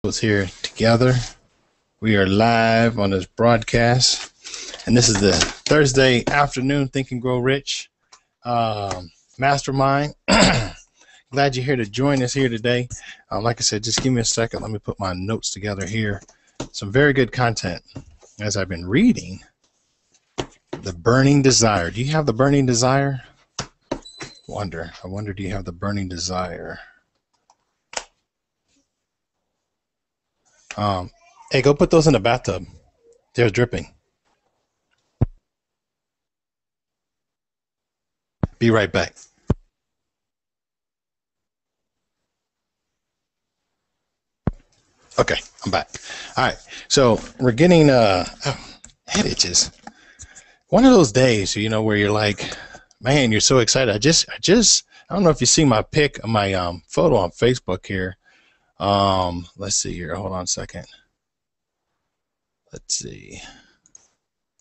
Was here together. We are live on this broadcast, and this is the Thursday afternoon Think and Grow Rich Mastermind. Glad you're here to join us here today. Like I said, just give me a second. Let me put my notes together here. Some very good content as I've been reading. The Burning Desire. Do you have the burning desire? I wonder, do you have the burning desire? Hey, go put those in the bathtub. They're dripping. Be right back. Okay, I'm back. All right, so we're getting head itches. One of those days, where you're like, man, you're so excited. I don't know if you see my photo on Facebook here. Let's see here. Hold on a second. Let's see.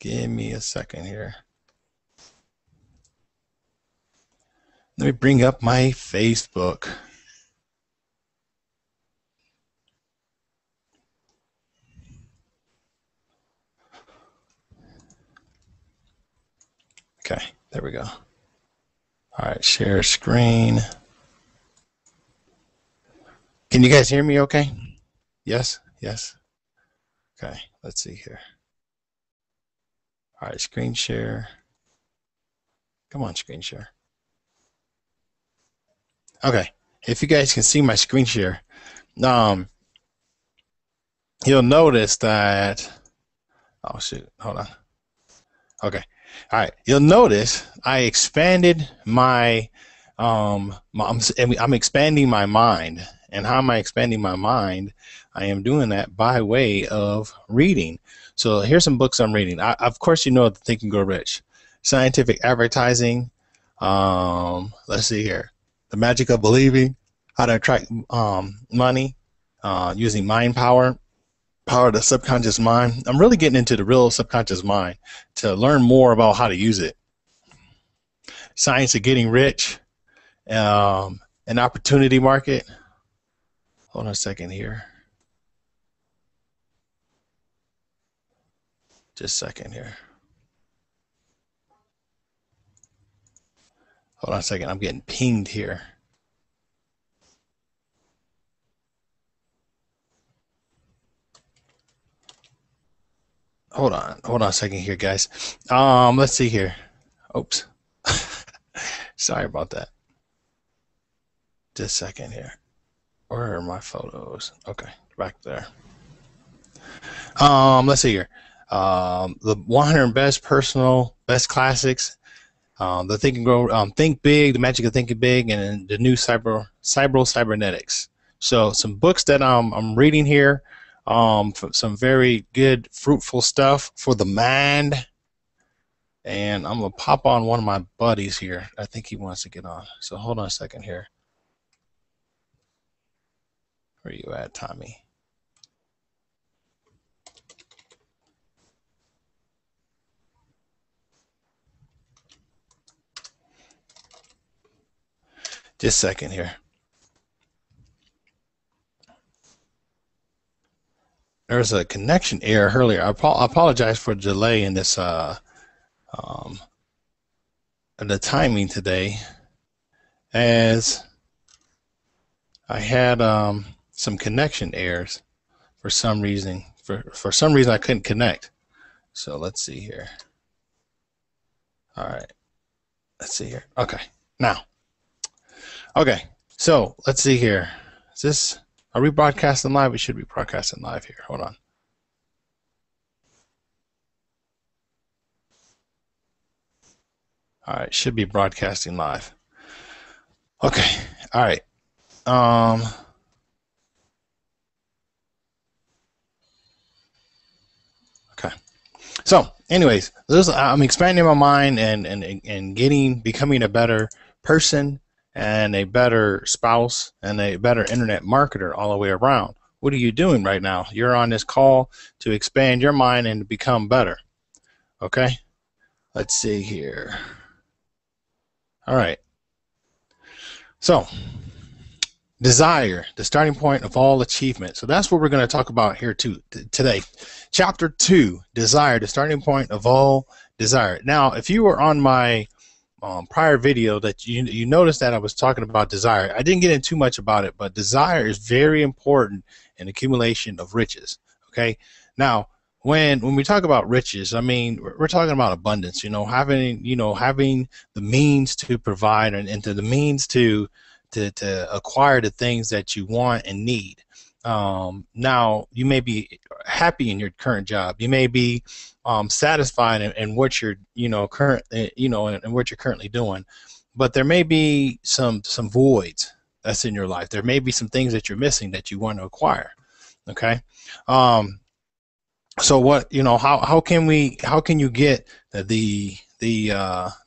Give me a second here. Let me bring up my Facebook. Okay, there we go. All right, share screen. Can you guys hear me okay? Yes? Yes? Okay, let's see here. All right, screen share. Come on, screen share. Okay, if you guys can see my screen share, you'll notice that, oh shoot, hold on. Okay, all right, you'll notice I expanded I'm expanding my mind. And how am I expanding my mind? I am doing that by way of reading. So here's some books I'm reading. Of course, the Think and Grow Rich, Scientific Advertising. Let's see here. The Magic of Believing, How to Attract Money, Using Mind Power, Power of the Subconscious Mind. I'm really getting into the real subconscious mind to learn more about how to use it. Science of Getting Rich, an Opportunity Market. Hold on a second here. Just a second here. Hold on a second. I'm getting pinged here. Hold on a second here, guys. Let's see here. Oops. Sorry about that. Just a second here. Where are my photos? Okay, back there. Let's see here. The 100 best classics. The Think and Grow, Think Big, The Magic of Thinking Big, and the new Cybernetics. So some books that I'm reading here. Some very good, fruitful stuff for the mind. And I'm gonna pop on one of my buddies here. I think he wants to get on. So hold on a second here. Where you at, Tommy? Just a second here. There's a connection error earlier. I apologize for the delay in this the timing today, as I had some connection errors for some reason. For some reason I couldn't connect. So let's see here. All right. Let's see here. Okay. Now. Okay. So let's see here. Are we broadcasting live? We should be broadcasting live here. Hold on. All right, should be broadcasting live. Okay. All right. Okay. So, anyways, I'm expanding my mind and becoming a better person and a better spouse and a better internet marketer all the way around. What are you doing right now? You're on this call to expand your mind and to become better. Okay? Let's see here. All right. So, Desire, the starting point of all achievement. So that's what we're going to talk about here today. Chapter 2, desire, the starting point of all desire. Now, if you were on my prior video, that you noticed that I was talking about desire. I didn't get into too much about it, but desire is very important in accumulation of riches. Okay. Now, when we talk about riches, I mean, we're talking about abundance, having the means to provide and the means to acquire the things that you want and need. Now, you may be happy in your current job. You may be satisfied in what you're, and what you're currently doing, but there may be some voids that's in your life. There may be some things that you're missing that you want to acquire. Okay. So what, how can you get the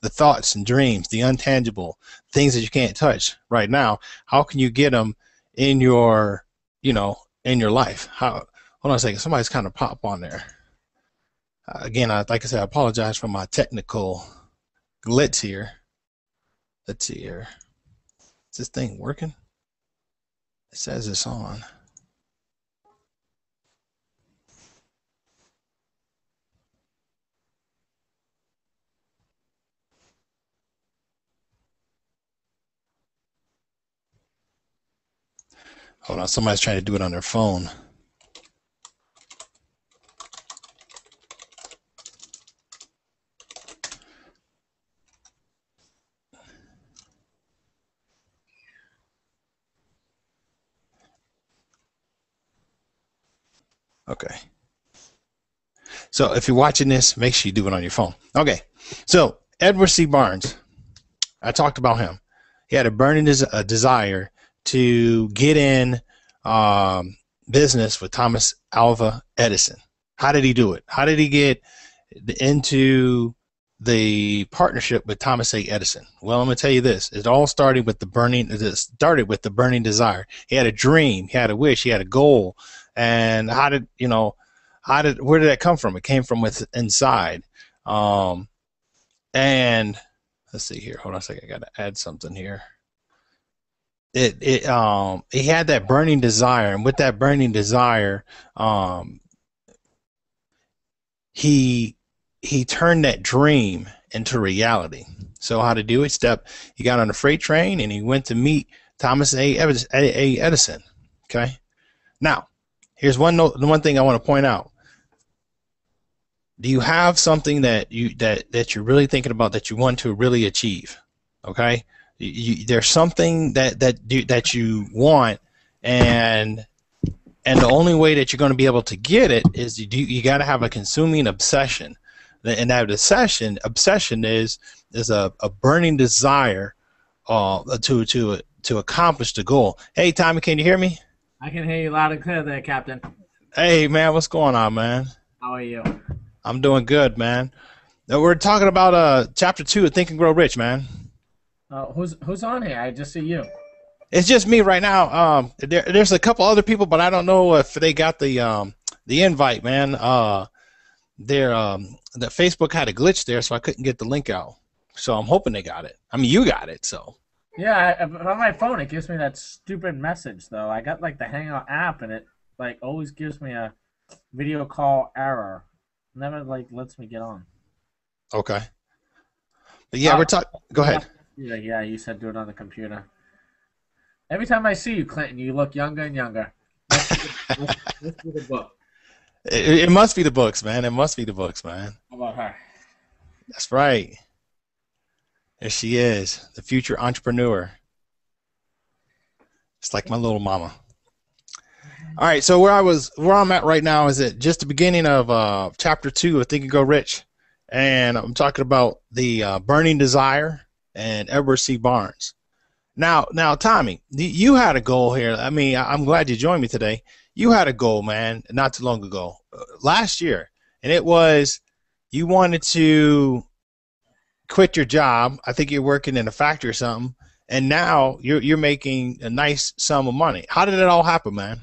thoughts and dreams, the intangible things that you can't touch right now? How can you get them in your, in your life? Hold on a second. Somebody's kind of pop on there. Again, like I said, I apologize for my technical glitch here. Let's see here. Is this thing working? It says it's on. Hold on, somebody's trying to do it on their phone. Okay. So if you're watching this, make sure you do it on your phone. Okay. So Edward C. Barnes, I talked about him. He had a burning desire to get in business with Thomas Alva Edison. How did he do it? How did he get into the partnership with Thomas A. Edison? Well, I'm going to tell you this. It all started with the burning desire. He had a dream, he had a wish, he had a goal. And where did that come from? It came from inside. And let's see here. Hold on a second. I got to add something here. He had that burning desire, and with that burning desire, he turned that dream into reality. So how to do it? He got on a freight train and he went to meet Thomas A. Edison. Okay. Now, here's the one thing I want to point out. Do you have something that you're really thinking about that you want to really achieve? Okay. There's something that you want, and the only way that you're going to be able to get it is you got to have a consuming obsession, and that obsession is a burning desire to accomplish the goal. Hey, Tommy, can you hear me? I can hear you loud and clear there, Captain. Hey, man, what's going on, man? How are you? I'm doing good, man. We're talking about chapter 2 of Think and Grow Rich, man. Who's on here? I just see you. It's just me right now. There's a couple other people, but I don't know if they got the invite, man. The Facebook had a glitch there, so I couldn't get the link out. So I'm hoping they got it. I mean, you got it, so. Yeah, on my phone it gives me that stupid message though. I got like the Hangout app, and it like always gives me a video call error. Never like lets me get on. Okay. But yeah, we're talking. Go ahead. Yeah, you said do it on the computer. Every time I see you, Clinton, you look younger and younger. Let's do the book. It must be the books, man. It must be the books, man. How about her? That's right. There she is, the future entrepreneur. It's like my little mama. All right, so where I'm at right now is at just the beginning of chapter 2 of Think and Grow Rich, and I'm talking about the burning desire and Edward C. Barnes. Now, Tommy, you had a goal here. I mean, I'm glad you joined me today. You had a goal, man, not too long ago, last year, and it was you wanted to quit your job. I think you're working in a factory or something, and now you're making a nice sum of money. How did it all happen, man?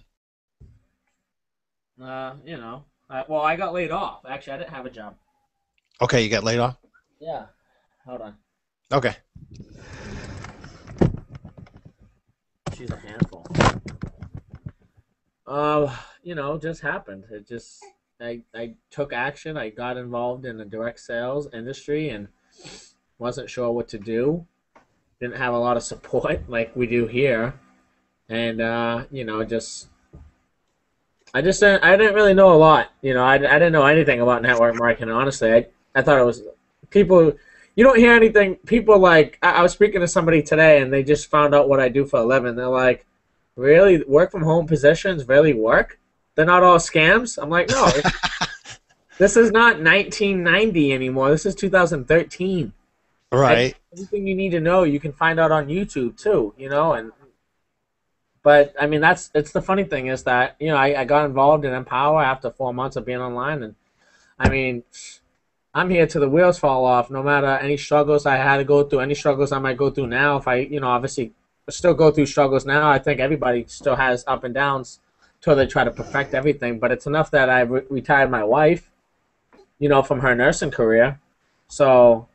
Well, I got laid off. Actually, I didn't have a job. Okay, you got laid off? Yeah. Hold on. Okay. she's a handful. You know, just happened. It just I took action. I got involved in the direct sales industry and wasn't sure what to do. Didn't have a lot of support like we do here, and you know, I didn't really know a lot. You know, I didn't know anything about network marketing. Honestly, I thought it was people. You don't hear anything. People like I was speaking to somebody today, and they just found out what I do for a living. They're like, "Really, work from home positions really work? They're not all scams?" I'm like, "No, this is not 1990 anymore. This is 2013. Right. Everything you need to know, you can find out on YouTube too. You know, and but I mean, it's the funny thing is that you know I got involved in Empower after 4 months of being online, and I mean, I'm here till the wheels fall off. No matter any struggles I had to go through, any struggles I might go through now. If I, you know, obviously still go through struggles now. I think everybody still has up and downs till they try to perfect everything. But it's enough that I retired my wife, you know, from her nursing career. So,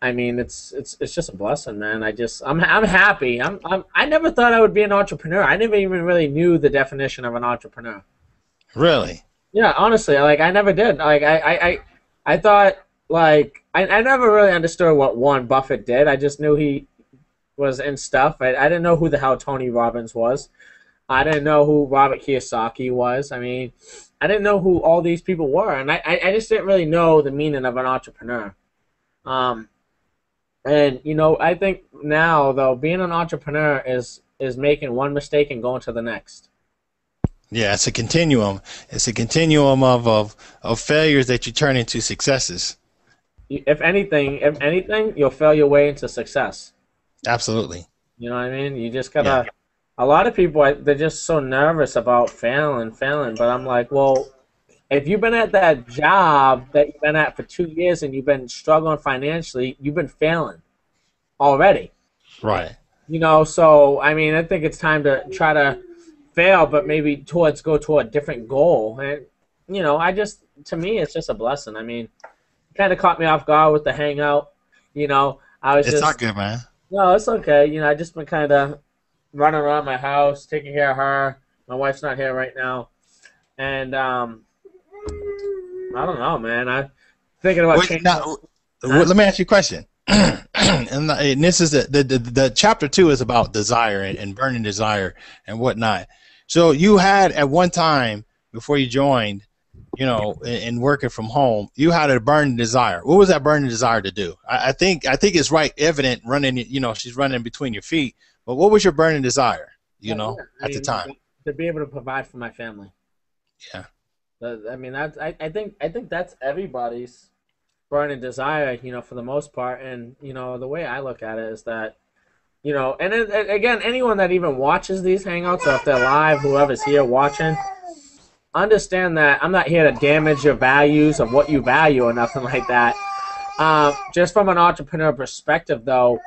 I mean, it's just a blessing, man. I'm happy. I never thought I would be an entrepreneur. I never even really knew the definition of an entrepreneur. Really? Yeah, honestly, like I never did. Like I thought like I never really understood what Warren Buffett did. I just knew he was in stuff. I didn't know who the hell Tony Robbins was. I didn't know who Robert Kiyosaki was. I mean, I didn't know who all these people were, and I just didn't really know the meaning of an entrepreneur. And you know, I think now though, being an entrepreneur is making one mistake and going to the next. Yeah, it's a continuum. It's a continuum of failures that you turn into successes. If anything, you'll fail your way into success. Absolutely. You know what I mean? You just gotta. Yeah. A lot of people, they're just so nervous about failing. But I'm like, well, if you've been at that job that you've been at for 2 years and you've been struggling financially, you've been failing already. Right. You know, so I mean, I think it's time to try to fail, but maybe go toward a different goal. And you know, to me, it's just a blessing. I mean, it kind of caught me off guard with the hangout. You know, It's not good, man. No, it's okay. You know, I just been kind of running around my house, taking care of her. My wife's not here right now, and I don't know, man. I'm thinking about changing. Let me ask you a question. and this is the chapter 2 is about desire and burning desire and whatnot. So you had at one time before you joined, you know, in working from home, you had a burning desire. What was that burning desire to do? I think it's right evident running. You know, she's running between your feet. But what was your burning desire? You know, at the time, to be able to provide for my family. Yeah. I mean, I think that's everybody's burning desire, you know, for the most part. And you know, the way I look at it is that, you know, and again, anyone that even watches these hangouts, or if they're live, whoever's here watching, understand that I'm not here to damage your values of what you value or nothing like that. Just from an entrepreneur perspective, though,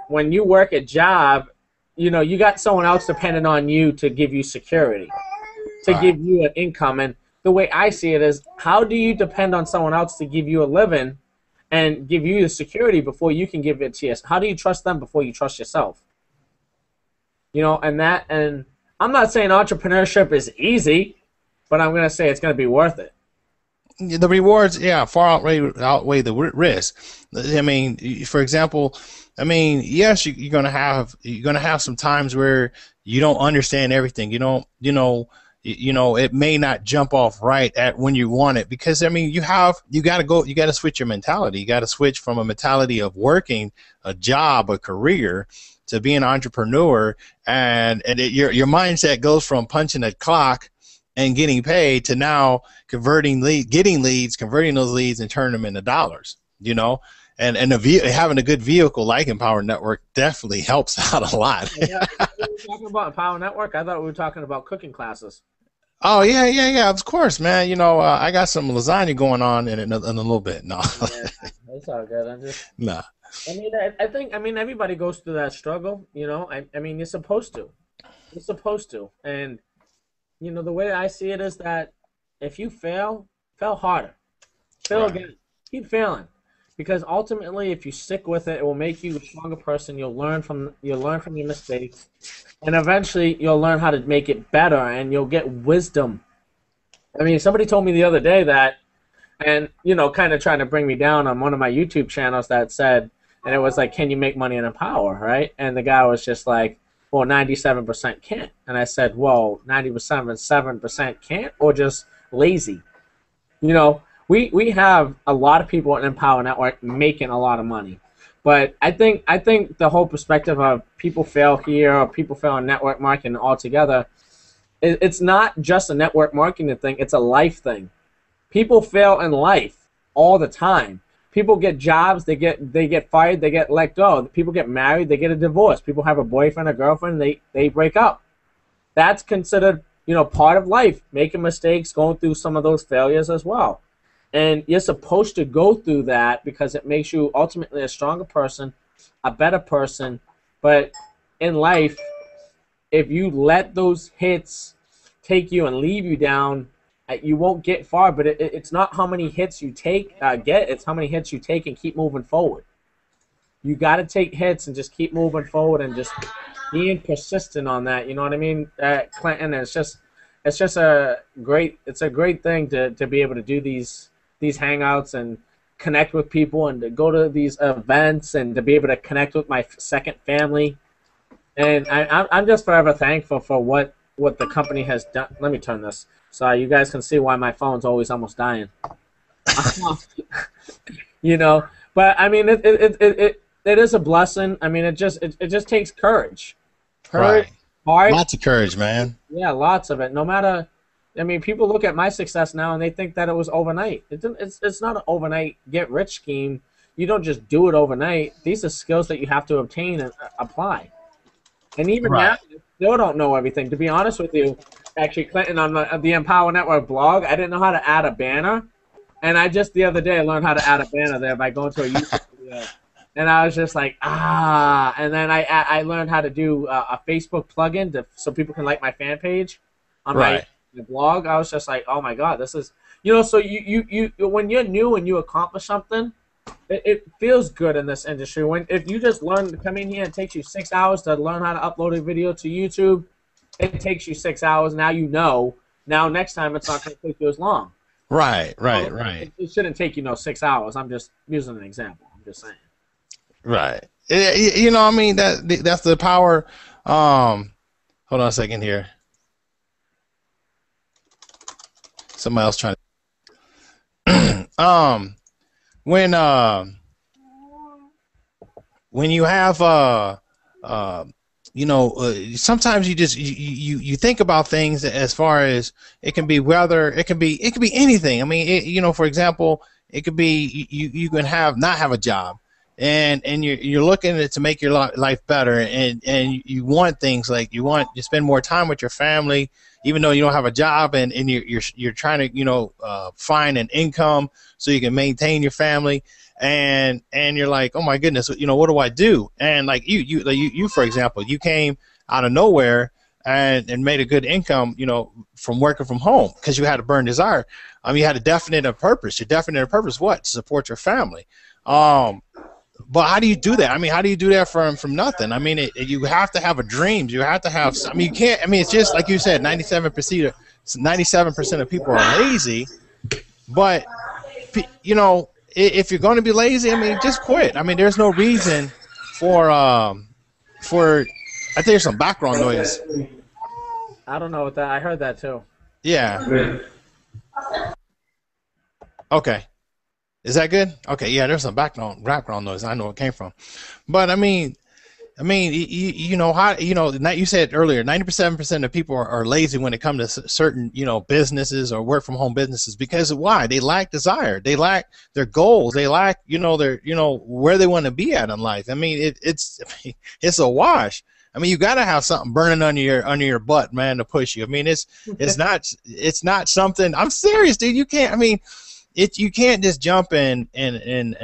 when you work a job, you know, you got someone else dependent on you to give you security, to give you an income. And the way I see it is, how do you depend on someone else to give you a living and give you the security before you can give it to yourself? How do you trust them before you trust yourself? You know, and I'm not saying entrepreneurship is easy, but I'm going to say it's going to be worth it. The rewards, yeah, far outweigh the risk. I mean, for example, I mean, yes, you're gonna have some times where you don't understand everything. It may not jump off right at when you want it, because I mean, you got to switch your mentality. You got to switch from a mentality of working a job, a career, to being an entrepreneur, and your mindset goes from punching a clock and getting paid to now getting leads, converting those leads and turning them into dollars, you know, and having a good vehicle like Empower Network definitely helps out a lot. Yeah, we were talking about Empower Network. I thought we were talking about cooking classes. Oh yeah, of course, man. You know, I got some lasagna going on in a little bit. No, yeah, that's all good. I'm just nah. I mean, everybody goes through that struggle. You know, I mean, you're supposed to, and you know, the way I see it is that if you fail harder. Fail again. Keep failing. because ultimately, if you stick with it, it will make you a stronger person. You'll learn from your mistakes, and eventually you'll learn how to make it better, and you'll get wisdom. I mean, somebody told me the other day that, and kind of trying to bring me down on one of my YouTube channels that said, and it was like, can you make money in a power, right? And the guy was just like, well, 97% can't. And I said, well, 97% can't, or just lazy. We have a lot of people in Empower Network making a lot of money. But I think the whole perspective of people fail here or people fail in network marketing altogether, it's not just a network marketing thing, it's a life thing. People fail in life all the time. People get jobs, they get fired, they get let go. People get married, they get a divorce. People have a boyfriend, a girlfriend, they break up. That's considered, part of life, making mistakes, going through some of those failures as well. And you're supposed to go through that because it makes you ultimately a stronger person, a better person. But in life, if you let those hits take you and leave you down, you won't get far. But it's not how many hits you get, it's how many hits you take and keep moving forward. You got to take hits and just keep moving forward and just being persistent on that. You know what I mean, Clinton? It's just a great thing to be able to do these hangouts and connect with people and to go to these events and to be able to connect with my second family. And I'm just forever thankful for what the company has done. Let me turn this so you guys can see why my phone's always almost dying. But I mean, it is a blessing. I mean, it just takes courage. Right. Heart. Lots of courage, man. Yeah, lots of it. No matter, I mean, people look at my success now and they think that it was overnight. It's not an overnight get rich scheme. You don't just do it overnight. These are skills that you have to obtain and apply. And even now, I still don't know everything. To be honest with you, actually, Clinton, on the Empower Network blog, I didn't know how to add a banner. And I just the other day learned how to add a banner there by going to a YouTube video. And I was just like, And then I learned how to do a Facebook plugin so people can like my fan page on my blog. I was just like, oh my God, this is, so you when you're new and you accomplish something, it feels good in this industry. If you just learn to come in here, it takes you 6 hours to learn how to upload a video to YouTube. It takes you 6 hours. Now Now next time it's not going to take you as long. Right. It shouldn't take 6 hours. I'm just using an example. I'm just saying. Right. I mean, that's the power. Hold on a second here. Somebody else trying to. When you have sometimes you think about things as far as it can be weather, it can be anything. I mean, for example, it could be you can not have a job, and you're looking at it to make your life better, and you want things like you want to spend more time with your family, even though you don't have a job, and you're trying to find an income so you can maintain your family. And you're like, oh my goodness, what do I do? And like you for example, you came out of nowhere and made a good income, from working from home because you had a burning desire. You had a definite purpose. Your definite purpose, what? To support your family. But how do you do that? I mean, how do you do that from nothing? I mean, you have to have a dream. You have to have. I mean, you can't. I mean, it's just like you said, 97% of people are lazy, but if you're going to be lazy, I mean, just quit. I mean, there's no reason for I think there's some background noise. I don't know what that. I heard that too. Yeah. Okay. Is that good? Okay. Yeah, there's some background noise. I know where it came from, but I mean, you said earlier, 97% of people are lazy when it comes to certain, businesses or work from home businesses because why? They lack desire. They lack their goals. They lack, where they want to be at in life. I mean, it's a wash. I mean, you got to have something burning under your butt, man, to push you. I mean, it's not something. I'm serious, dude. You can't. I mean, you can't just jump in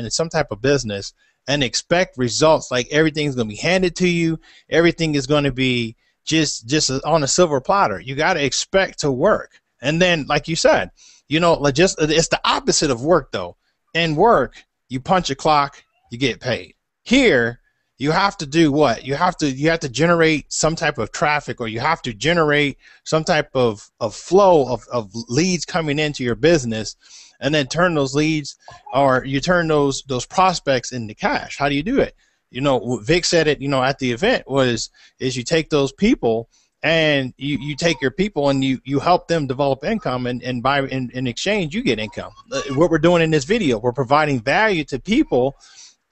some type of business and expect results like everything's going to be handed to you. Everything is going to be just on a silver platter. You got to expect to work. And then, like you said, it's the opposite of work, though. In work, you punch a clock, you get paid. Here, you have to do what? You have to generate some type of traffic, or you have to generate some type of flow of leads coming into your business, and then turn those leads, or you turn those prospects into cash. How do you do it? You know, Vic said it, you know, at the event is you take those people, and you take your people and you help them develop income, and in exchange you get income. What we're doing in this video, we're providing value to people,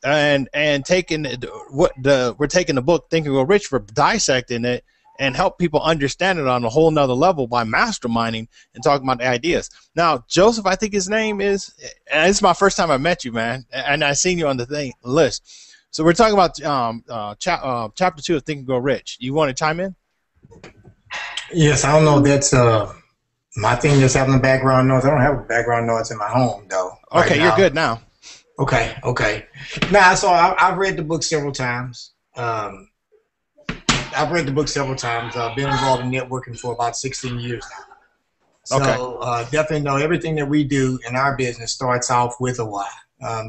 and taking we're taking the book Think and Grow Rich, we're dissecting it and help people understand it on a whole nother level by masterminding and talking about the ideas. Now, Joseph, I think his name is, and it's my first time I met you, man, and I seen you on the list. So we're talking about chapter 2 of Think and Grow Rich. You want to chime in? Yes, I don't know if that's my thing just having a background noise. I don't have a background noise in my home, though. Okay, you're good now. Okay. Now, so I've read the book several times. I've read the book several times. I've been involved in networking for about 16 years now. So definitely know everything that we do in our business starts off with a why.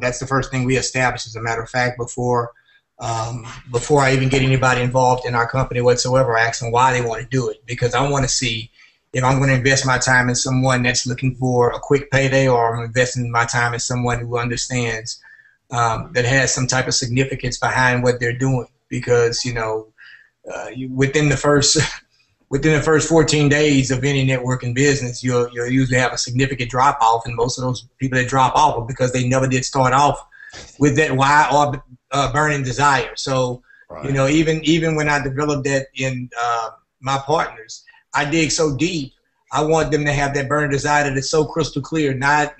That's the first thing we establish, as a matter of fact, before I even get anybody involved in our company whatsoever. I ask them why they want to do it, because I want to see if I'm going to invest my time in someone that's looking for a quick payday, or I'm investing my time in someone who understands that has some type of significance behind what they're doing. Because, you know, within the first 14 days of any networking business, you'll usually have a significant drop off, and most of those people that drop off are because they never did start off with that why or burning desire. So, you know, even when I developed that in my partners, I dig so deep. I want them to have that burning desire that's so crystal clear, not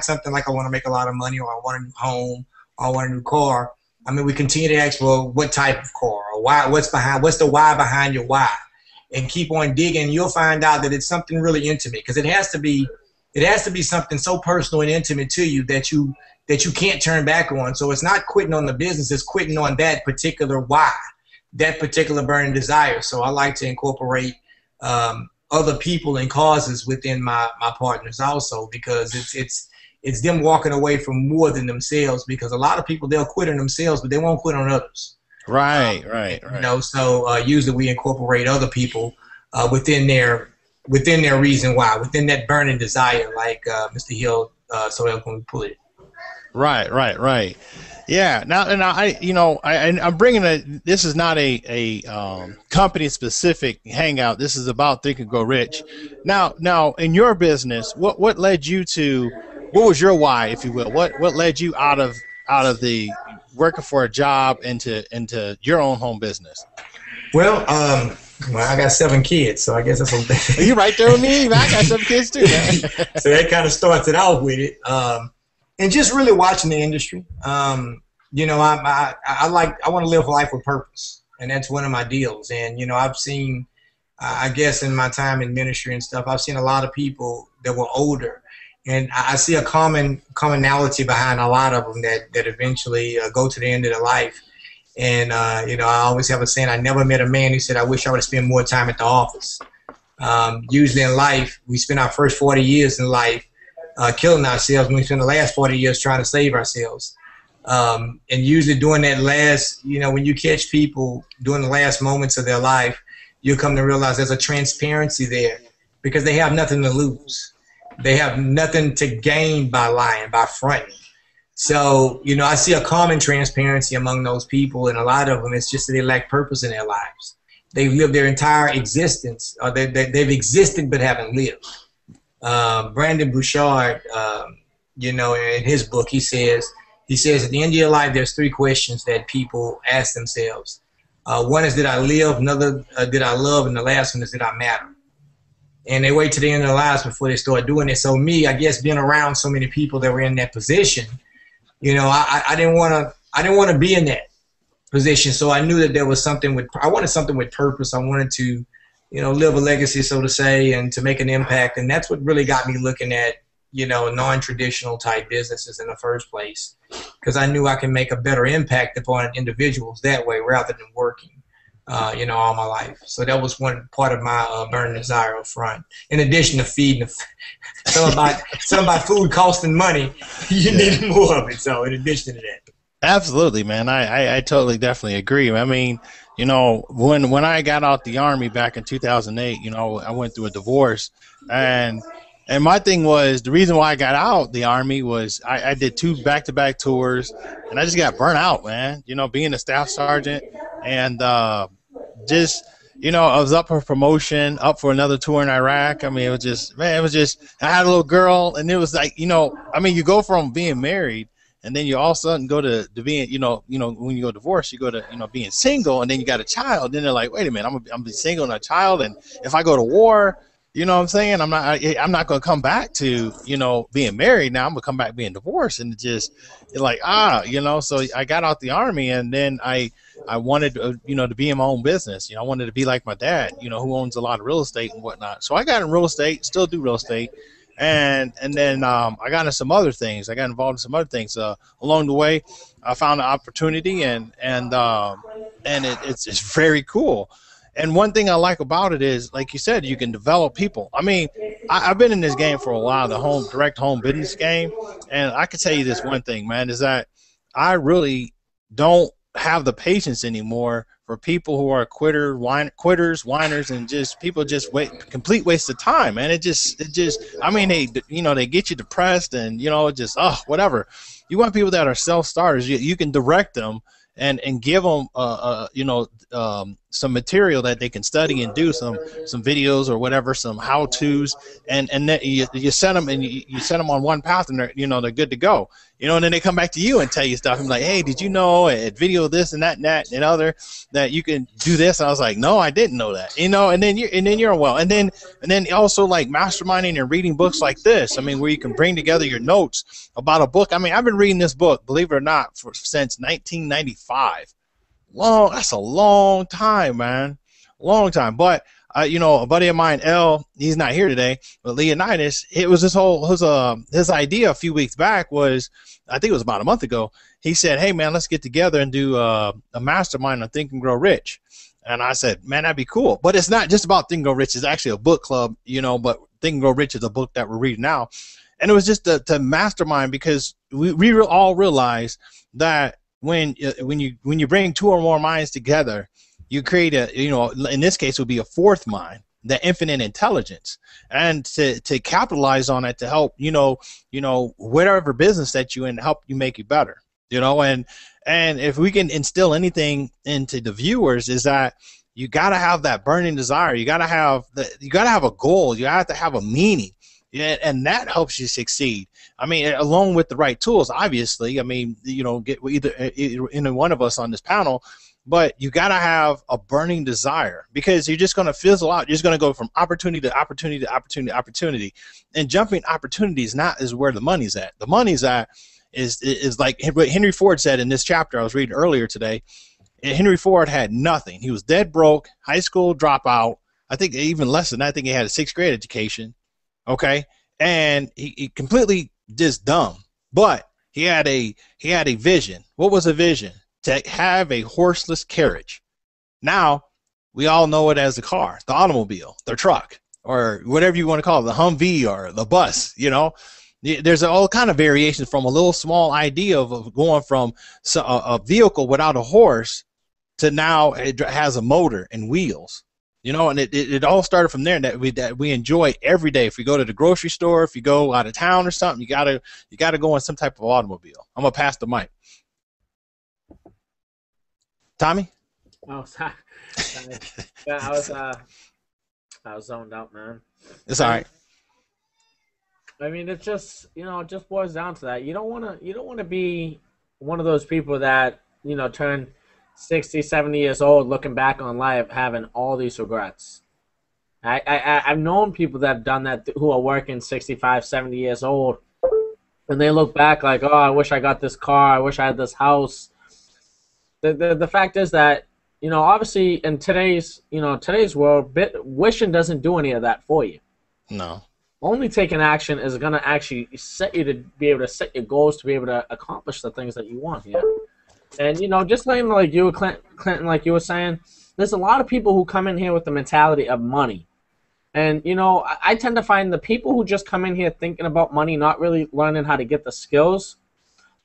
something like I want to make a lot of money, or I want a new home, or I want a new car. I mean, we continue to ask, well, what type of car, or why? What's the why behind your why? And keep on digging. You'll find out that it's something really intimate, because it has to be something so personal and intimate to you that you can't turn back on. So it's not quitting on the business, it's quitting on that particular why, that particular burning desire. So I like to incorporate other people and causes within my partners also, because it's them walking away from more than themselves, because a lot of people, they'll quit on themselves, but they won't quit on others. Right. You know, so usually we incorporate other people within their reason why, within that burning desire, like Mr. Hill so eloquently put it. Right. Yeah. Now, I'm bringing this is not a company specific hangout. This is about Think and Grow Rich. Now, in your business, what led you to? What was your why, if you will? What led you out of the working for a job into your own home business? Well, I got 7 kids, so I guess that's a You right there with me. I got 7 kids too, man. So that kind of starts it off with it. And just really watching the industry. You know, I want to live life with purpose, and that's one of my deals. And, you know, I've seen, I guess in my time in ministry and stuff, I've seen a lot of people that were older, and I see a commonality behind a lot of them that eventually go to the end of their life. And, you know, I always have a saying, I never met a man who said, I wish I would have spent more time at the office. Usually in life, we spend our first 40 years in life killing ourselves, and we spend the last 40 years trying to save ourselves. And usually during that last, you know, when you catch people during the last moments of their life, you'll come to realize there's a transparency there, because they have nothing to lose. They have nothing to gain by lying, by fronting. So, you know, I see a common transparency among those people, and a lot of them, it's just that they lack purpose in their lives. They've lived their entire existence, or they've existed but haven't lived. Brandon Bouchard, you know, in his book, he says at the end of your life, there's 3 questions that people ask themselves. One is, did I live? Another, did I love? And the last one is, did I matter? And they wait to the end of their lives before they start doing it. So me, I guess, being around so many people that were in that position, you know, I didn't want to be in that position. So I knew that there was I wanted something with purpose. I wanted to, you know, live a legacy, so to say, and to make an impact. And that's what really got me looking at, you know, non-traditional type businesses in the first place, because I knew I can make a better impact upon individuals that way rather than working. all my life. So that was one part of my burning desire up front. In addition to feeding, something about food costing money, you need more of it. So in addition to that. Absolutely, man. I totally definitely agree. I mean, when I got out the Army back in 2008, I went through a divorce, and my thing was, the reason why I got out the Army was I did 2 back-to-back tours, and I just got burnt out, man. Being a staff sergeant, and just I was up for promotion, up for another tour in Iraq. I mean, it was just I had a little girl, and it was like, I mean, you go from being married, and then you all of a sudden go to being, when you go divorce, you go to, being single, and then you got a child. Then they're like, wait a minute, I'm single and a child, and if I go to war, you know what I'm saying, I'm not going to come back to, being married. Now I'm going to come back being divorced, and it's like, so I got out the Army, and then I wanted, to be in my own business. I wanted to be like my dad, who owns a lot of real estate and whatnot. So I got in real estate, still do real estate. And then I got into some other things. I got involved in some other things along the way. I found an opportunity, and it's very cool. And one thing I like about it is, like you said, you can develop people. I mean, I've been in this game for a while, the direct home business game, and I can tell you this one thing, man, is that I really don't have the patience anymore for people who are quitters, whiners, and just people complete waste of time, man. It just I mean, they get you depressed, and whatever. You want people that are self-starters. You can direct them and give them some material that they can study and do some videos or whatever, some how-tos, and then you send them, and you send them on one path, and they're good to go. And then they come back to you and tell you stuff. I'm like, hey, did you know at video this and that and other that you can do this? And I was like, no, I didn't know that. And then you're well. And then also like masterminding and reading books like this. I mean, where you can bring together your notes about a book. I mean, I've been reading this book, believe it or not, since 1995. Well, that's a long time, man. Long time. But a buddy of mine, L, he's not here today, but Leonidas, it was his idea a few weeks back was, I think it was about a month ago. He said, hey, man, let's get together and do a mastermind on Think and Grow Rich. And I said, man, that'd be cool. But it's not just about Think and Grow Rich. It's actually a book club, but Think and Grow Rich is a book that we're reading now. And it was just to mastermind, because we all realize that when you bring 2 or more minds together, you create in this case, it would be a 4th mind, the infinite intelligence, and to capitalize on it to help, whatever business that you in, help you make it better, and if we can instill anything into the viewers, is that you got to have that burning desire. You got to have a goal. You have to have a meaning. Yeah, and that helps you succeed. I mean, along with the right tools, obviously. I mean, get either any one of us on this panel, but you got to have a burning desire, because you're just going to fizzle out. You're just going to go from opportunity to opportunity to opportunity to opportunity, and jumping opportunities is where the money's at. The money's at is like what Henry Ford said in this chapter I was reading earlier today. Henry Ford had nothing. He was dead broke, high school dropout. I think even less than that. I think he had a 6th grade education. Okay, and he completely just dumb, but he had a vision. What was a vision? To have a horseless carriage. Now we all know it as the car, the automobile, the truck, or whatever you want to call it, the Humvee or the bus. There's all kind of variations from a little small idea of going from a vehicle without a horse to now it has a motor and wheels. And it all started from there, that we enjoy every day. If we go to the grocery store, if you go out of town or something, you gotta go on some type of automobile. I'm gonna pass the mic. Tommy? Oh, sorry. Yeah, I was zoned out, man. It's all right. I mean, it's just it just boils down to that. You don't want to be one of those people that turn 60, 70 years old, looking back on life, having all these regrets. I've known people that have done that, who are working 65, 70 years old, and they look back like, oh, I wish I got this car, I wish I had this house. The fact is that, obviously in today's world, wishing doesn't do any of that for you. No. Only taking action is going to actually set you to be able to set your goals, to be able to accomplish the things that you want here. And, just like you, Clinton, like you were saying, there's a lot of people who come in here with the mentality of money. And, you know, I tend to find the people who just come in here thinking about money, not really learning how to get the skills,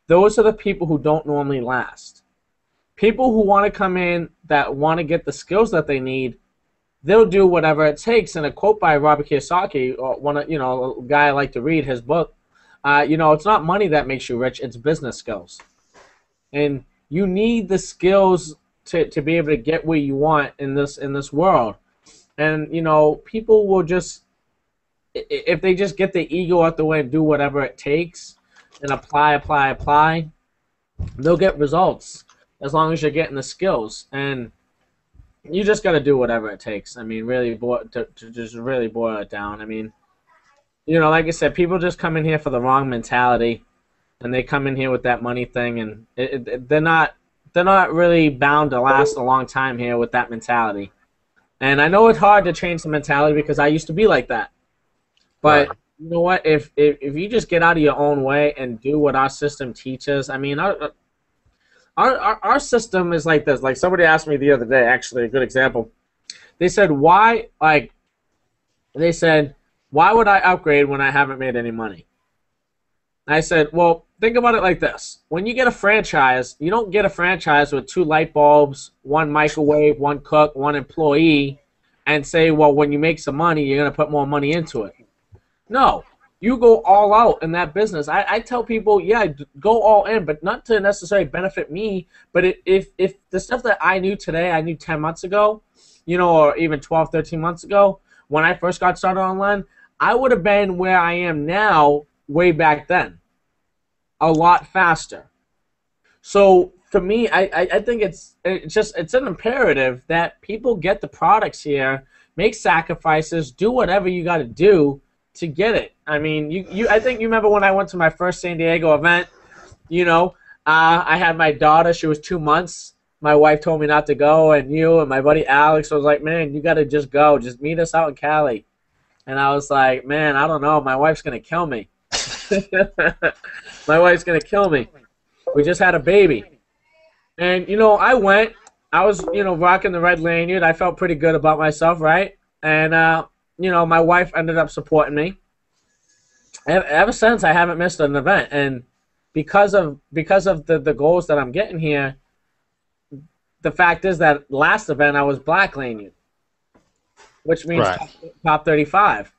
those are the people who don't normally last. People who want to come in that want to get the skills that they need, they'll do whatever it takes. And a quote by Robert Kiyosaki, or a guy I like to read his book, it's not money that makes you rich, it's business skills. And you need the skills to be able to get where you want in this world. And, you know, people will just, if they just get the ego out the way and do whatever it takes and apply, they'll get results as long as you're getting the skills. And you just got to do whatever it takes. I mean, really, to just really boil it down. I mean, you know, like I said, people just come in here for the wrong mentality, and they come in here with that money thing, and they're not really bound to last a long time here with that mentality. And I know it's hard to change the mentality because I used to be like that. But you know what? If you just get out of your own way and do what our system teaches, I mean, our system is like this. Like somebody asked me the other day, actually, a good example. They said, why would I upgrade when I haven't made any money? I said, well, think about it like this. When you get a franchise, you don't get a franchise with 2 light bulbs, 1 microwave, 1 cook, 1 employee, and say, well, when you make some money, you're going to put more money into it. No. You go all out in that business. I tell people, yeah, go all in, but not to necessarily benefit me. But if the stuff that I knew today, I knew 10 months ago, you know, or even 12, 13 months ago, when I first got started online, I would have been where I am now way back then, a lot faster. So for me, I think it's an imperative that people get the products here, make sacrifices, do whatever you got to do to get it. I mean, I think you remember when I went to my first San Diego event, you know, I had my daughter, she was 2 months. My wife told me not to go, and you and my buddy Alex was like, man, you got to just go. Just meet us out in Cali. And I was like, man, I don't know. My wife's going to kill me. My wife's going to kill me. We just had a baby. And, you know, I went. I was, you know, rocking the red lanyard. I felt pretty good about myself, right? And, you know, my wife ended up supporting me. Ever since, I haven't missed an event. And because of the goals that I'm getting here, the fact is that last event I was black lanyard, which means top 35.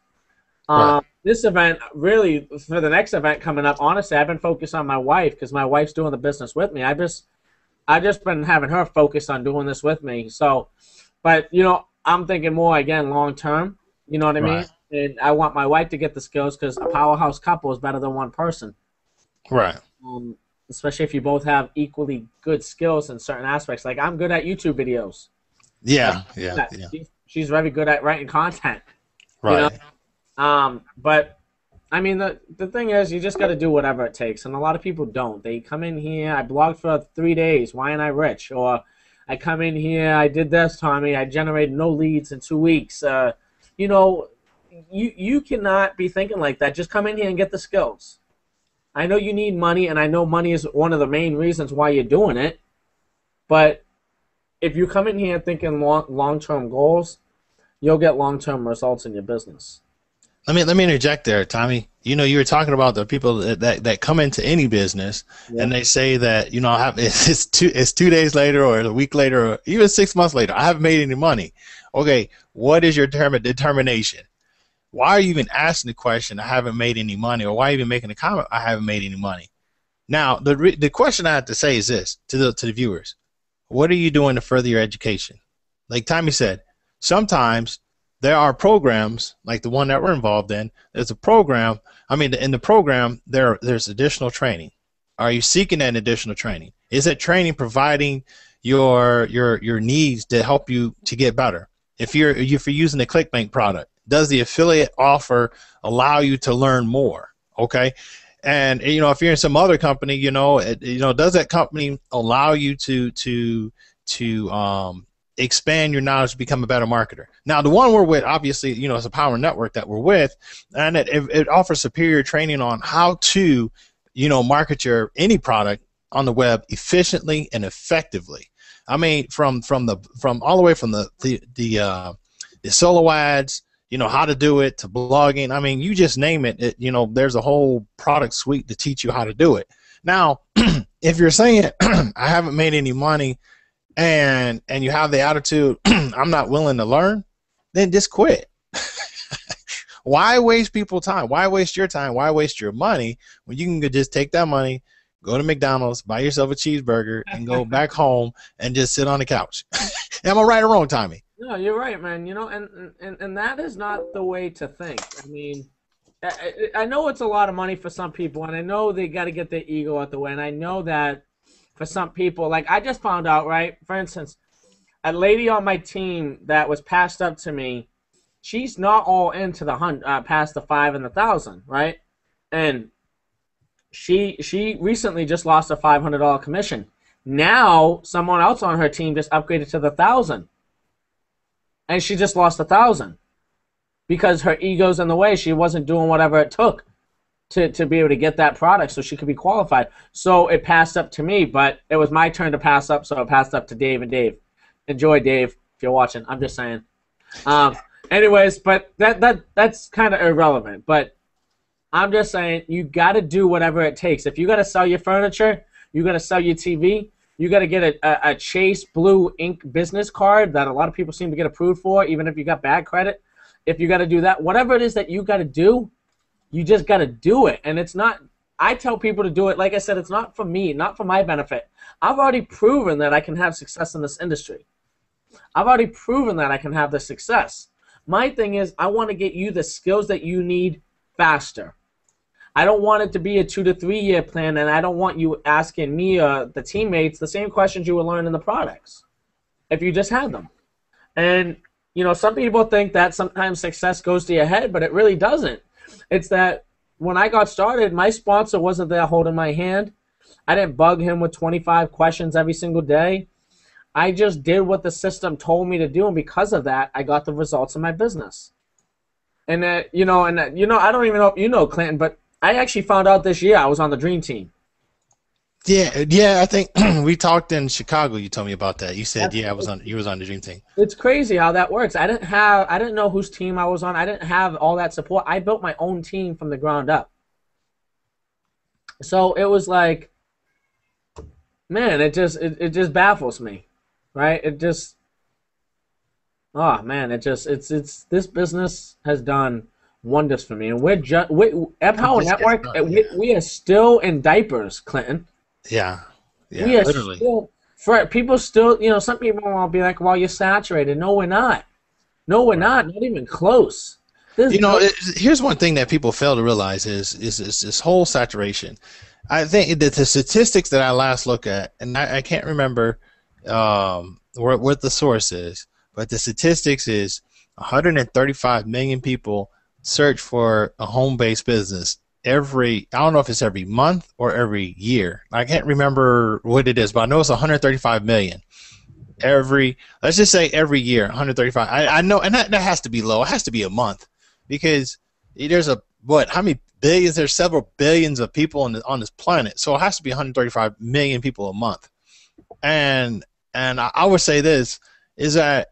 This event, really, for the next event coming up, honestly, I've been focused on my wife because my wife's doing the business with me. I've just been having her focus on doing this with me. So, but, you know, I'm thinking more, again, long term. You know what I mean? And I want my wife to get the skills because a powerhouse couple is better than one person. Right. Especially if you both have equally good skills in certain aspects. Like, I'm good at YouTube videos. Yeah. She's very good at writing content. Right. You know? But, I mean, the thing is, you just got to do whatever it takes. And a lot of people don't. They come in here, I blogged for 3 days. Why ain't I rich? Or I come in here, I did this, Tommy. I generated no leads in 2 weeks. You know, you cannot be thinking like that. Just come in here and get the skills. I know you need money, and I know money is one of the main reasons why you're doing it. But if you come in here thinking long-term goals, you'll get long-term results in your business. Let me interject there, Tommy. You know, you were talking about the people that come into any business, and they say that, you know, it's 2 days later or a week later or even 6 months later, I haven't made any money. Okay, what is your determination? Why are you even asking the question, I haven't made any money? Or why are you even making the comment, I haven't made any money? Now, the question I have to say is this to the viewers. What are you doing to further your education? Like Tommy said, sometimes there are programs like the one that we're involved in. There's a program. I mean, in the program, there's additional training. Are you seeking that additional training? Is that training providing your needs to help you to get better? If you're using the ClickBank product, does the affiliate offer allow you to learn more? Okay, and you know, if you're in some other company, you know, does that company allow you to expand your knowledge to become a better marketer? Now, the one we're with, obviously, you know, it's a Power Network that we're with, and it offers superior training on how to, you know, market any product on the web efficiently and effectively. I mean, from all the way from the solo ads, how to do it, to blogging. I mean, you just name it. There's a whole product suite to teach you how to do it. Now, if you're saying I haven't made any money, and you have the attitude I'm not willing to learn, then just quit. Why waste people's time? Why waste your time? Why waste your money when you can just take that money, go to McDonald's, buy yourself a cheeseburger, and go back home and just sit on the couch? Am I right or wrong, Tommy? No, you're right, man. And that is not the way to think. I mean, I know it's a lot of money for some people, and I know they got to get their ego out the way, and I know that for some people, like I just found out, right? For instance, a lady on my team that was passed up to me, she's not all into the past the 5 and the 1,000, right? And she recently just lost a $500 commission. Now someone else on her team just upgraded to the 1,000, and she just lost 1,000 because her ego's in the way. She wasn't doing whatever it took to be able to get that product so she could be qualified. So it passed up to me, but it was my turn to pass up, so it passed up to Dave. And Dave, enjoy, Dave, if you're watching. I'm just saying. Anyways, but that's kind of irrelevant. But I'm just saying you got to do whatever it takes. If you got to sell your furniture, you got to sell your TV, you got to get a Chase Blue Ink business card that a lot of people seem to get approved for, even if you got bad credit. If you got to do that, whatever it is that you got to do, you just got to do it. And it's not, I tell people to do it, like I said, it's not for me, not for my benefit. I've already proven that I can have success in this industry. I've already proven that I can have the success. My thing is, I want to get you the skills that you need faster. I don't want it to be a 2 to 3 year plan, and I don't want you asking me or the teammates the same questions you will learn in the products if you just had them. And, some people think that sometimes success goes to your head, but it really doesn't. It's that when I got started, my sponsor wasn't there holding my hand. I didn't bug him with 25 questions every single day. I just did what the system told me to do, and because of that, I got the results in my business. And I don't even know if you know, Clinton, but I actually found out this year I was on the Dream Team. Yeah, I think we talked in Chicago. You told me about that. You said, you was on the Dream Team. It's crazy how that works. I didn't know whose team I was on. I didn't have all that support. I built my own team from the ground up. So it was like, man, it just baffles me, right? This business has done wonders for me, and Empower Network, we are still in diapers, Clinton. Yeah, we are literally. Still, for people still, some people will be like, well, you're saturated. No, we're not. No, we're not even close. Here's one thing that people fail to realize is this whole saturation. I think that the statistics that I last looked at, and I can't remember what the source is, but the statistics is 135 million people search for a home-based business I don't know if it's every month or every year. I can't remember what it is, but I know it's 135 million. Let's just say every year, 135. I know, and that has to be low. It has to be a month, because there's how many billions? There's several billions of people on this planet, so it has to be 135 million people a month. And I would say this is that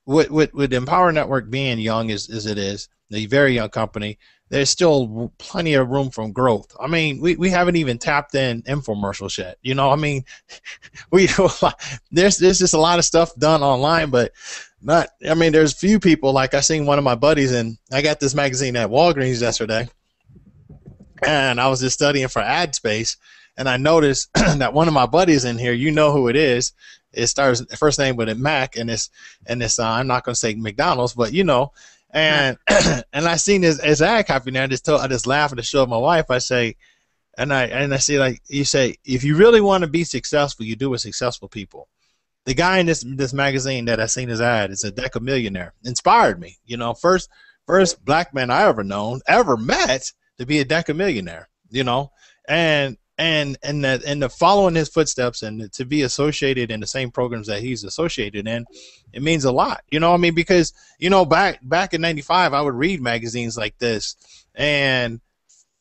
with Empower Network being young as it is, a very young company, there's still plenty of room for growth. I mean, we haven't even tapped in infomercials yet. I mean, there's just a lot of stuff done online, but there's few people. Like I seen one of my buddies, and I got this magazine at Walgreens yesterday, and I was just studying for ad space, and I noticed that one of my buddies in here, who it is. It starts first name with a Mac, and it's I'm not gonna say McDonald's, but And and I seen his ad copy now. I just laugh and show my wife. I say, and I say, like you say, if you really want to be successful, you do with successful people. The guy in this magazine that I seen his ad is a decamillionaire. Inspired me. First black man I ever met to be a decamillionaire. And the following his footsteps and to be associated in the same programs that he's associated in, it means a lot. Because back in '95, I would read magazines like this, and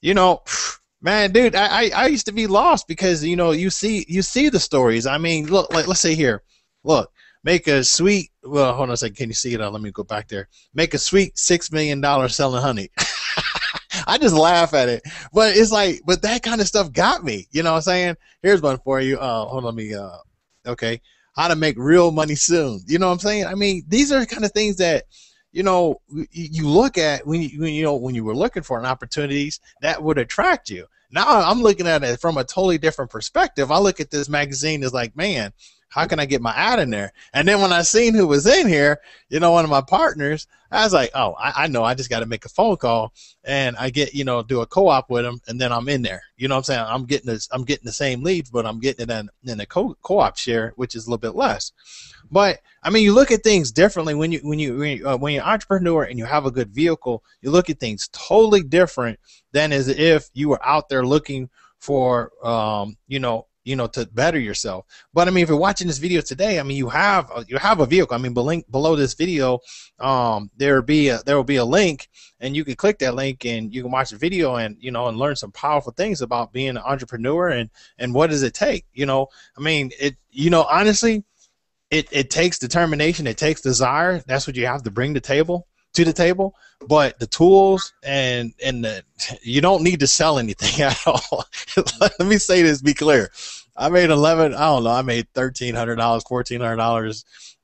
man, Man, dude, I used to be lost because you see the stories. I mean, look, like let's say here, look, make a sweet. Well, hold on a second. Can you see it? Let me go back there. Make a sweet $6 million selling honey. I just laugh at it, but it's like, but that kind of stuff got me. You know what I'm saying? Here's one for you. Hold on, let me. Okay, how to make real money soon. You know what I'm saying? I mean, these are the kind of things that you look at when you were looking for an opportunities that would attract you. Now I'm looking at it from a totally different perspective. I look at this magazine as like, man, how can I get my ad in there? And then when I seen who was in here, one of my partners, I was like, oh, I know. I just got to make a phone call and I get, do a co-op with them, and then I'm in there. You know what I'm saying? I'm getting the same leads, but I'm getting it in a co-op share, which is a little bit less. But I mean, you look at things differently when you're an entrepreneur and you have a good vehicle. You look at things totally different than as if you were out there looking for, to better yourself. But I mean, if you're watching this video today, I mean, you have a vehicle. I mean, below this video, there will be a link, and you can click that link and you can watch the video and and learn some powerful things about being an entrepreneur and what does it take. I mean, honestly, it takes determination, it takes desire. That's what you have to bring to the table. But the tools and you don't need to sell anything at all. Let me say this, be clear. I made I made $1,300,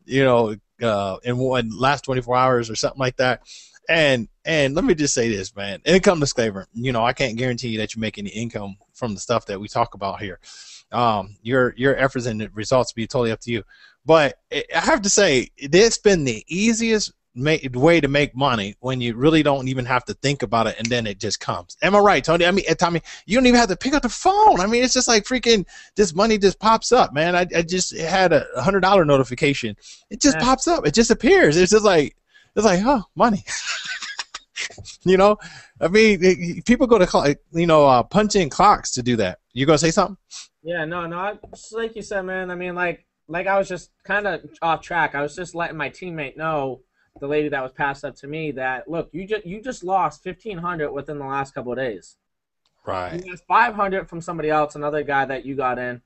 $1,400, in one last 24 hours or something like that. And let me just say this, man. Income disclaimer. I can't guarantee you that you make any income from the stuff that we talk about here. Your efforts and the results be totally up to you. But I have to say, it's been the easiest way to make money when you really don't even have to think about it, and then it just comes. Am I right, Tony? I mean, Tommy, you don't even have to pick up the phone. I mean, it's just like freaking this money just pops up, man. I just had a $100 notification. It just pops up. It just appears. It's like, oh, money. I mean, people go to punch in clocks to do that. You gonna say something? Yeah, no. Just like you said, man. I mean, like I was just kind of off track. I was just letting my teammate know, the lady that was passed up to me, that look, you just lost $1,500 within the last couple of days. Right. You lost $500 from somebody else, another guy that you got in,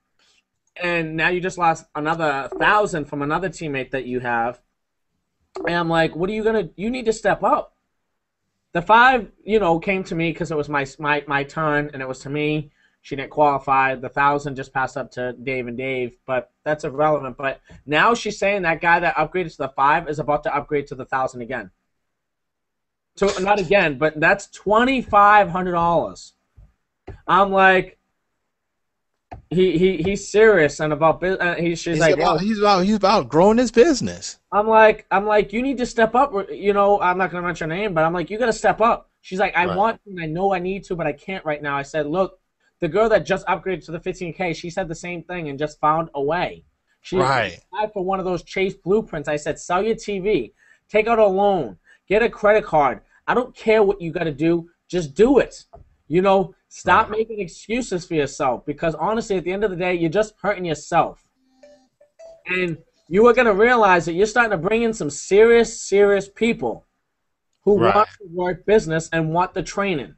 and now you just lost another $1,000 from another teammate that you have. And I'm like, what are you gonna? You need to step up. The 5, came to me because it was my turn, and it was to me. She didn't qualify. The 1,000 just passed up to Dave and Dave, but that's irrelevant. But now she's saying that guy that upgraded to the 5 is about to upgrade to the 1,000 again. So not again, but that's $2,500. I'm like, he's serious and about business. She's like, he's about growing his business. I'm like, you need to step up. I'm not gonna mention her name, but I'm like, you got to step up. She's like, I want to, and I know I need to, but I can't right now. I said, look. The girl that just upgraded to the 15K, she said the same thing and just found a way. She applied for one of those Chase blueprints. I said, sell your TV, take out a loan, get a credit card. I don't care what you got to do. Just do it. Stop making excuses for yourself, because honestly, at the end of the day, you're just hurting yourself. And you are going to realize that you're starting to bring in some serious people who want to work business and want the training.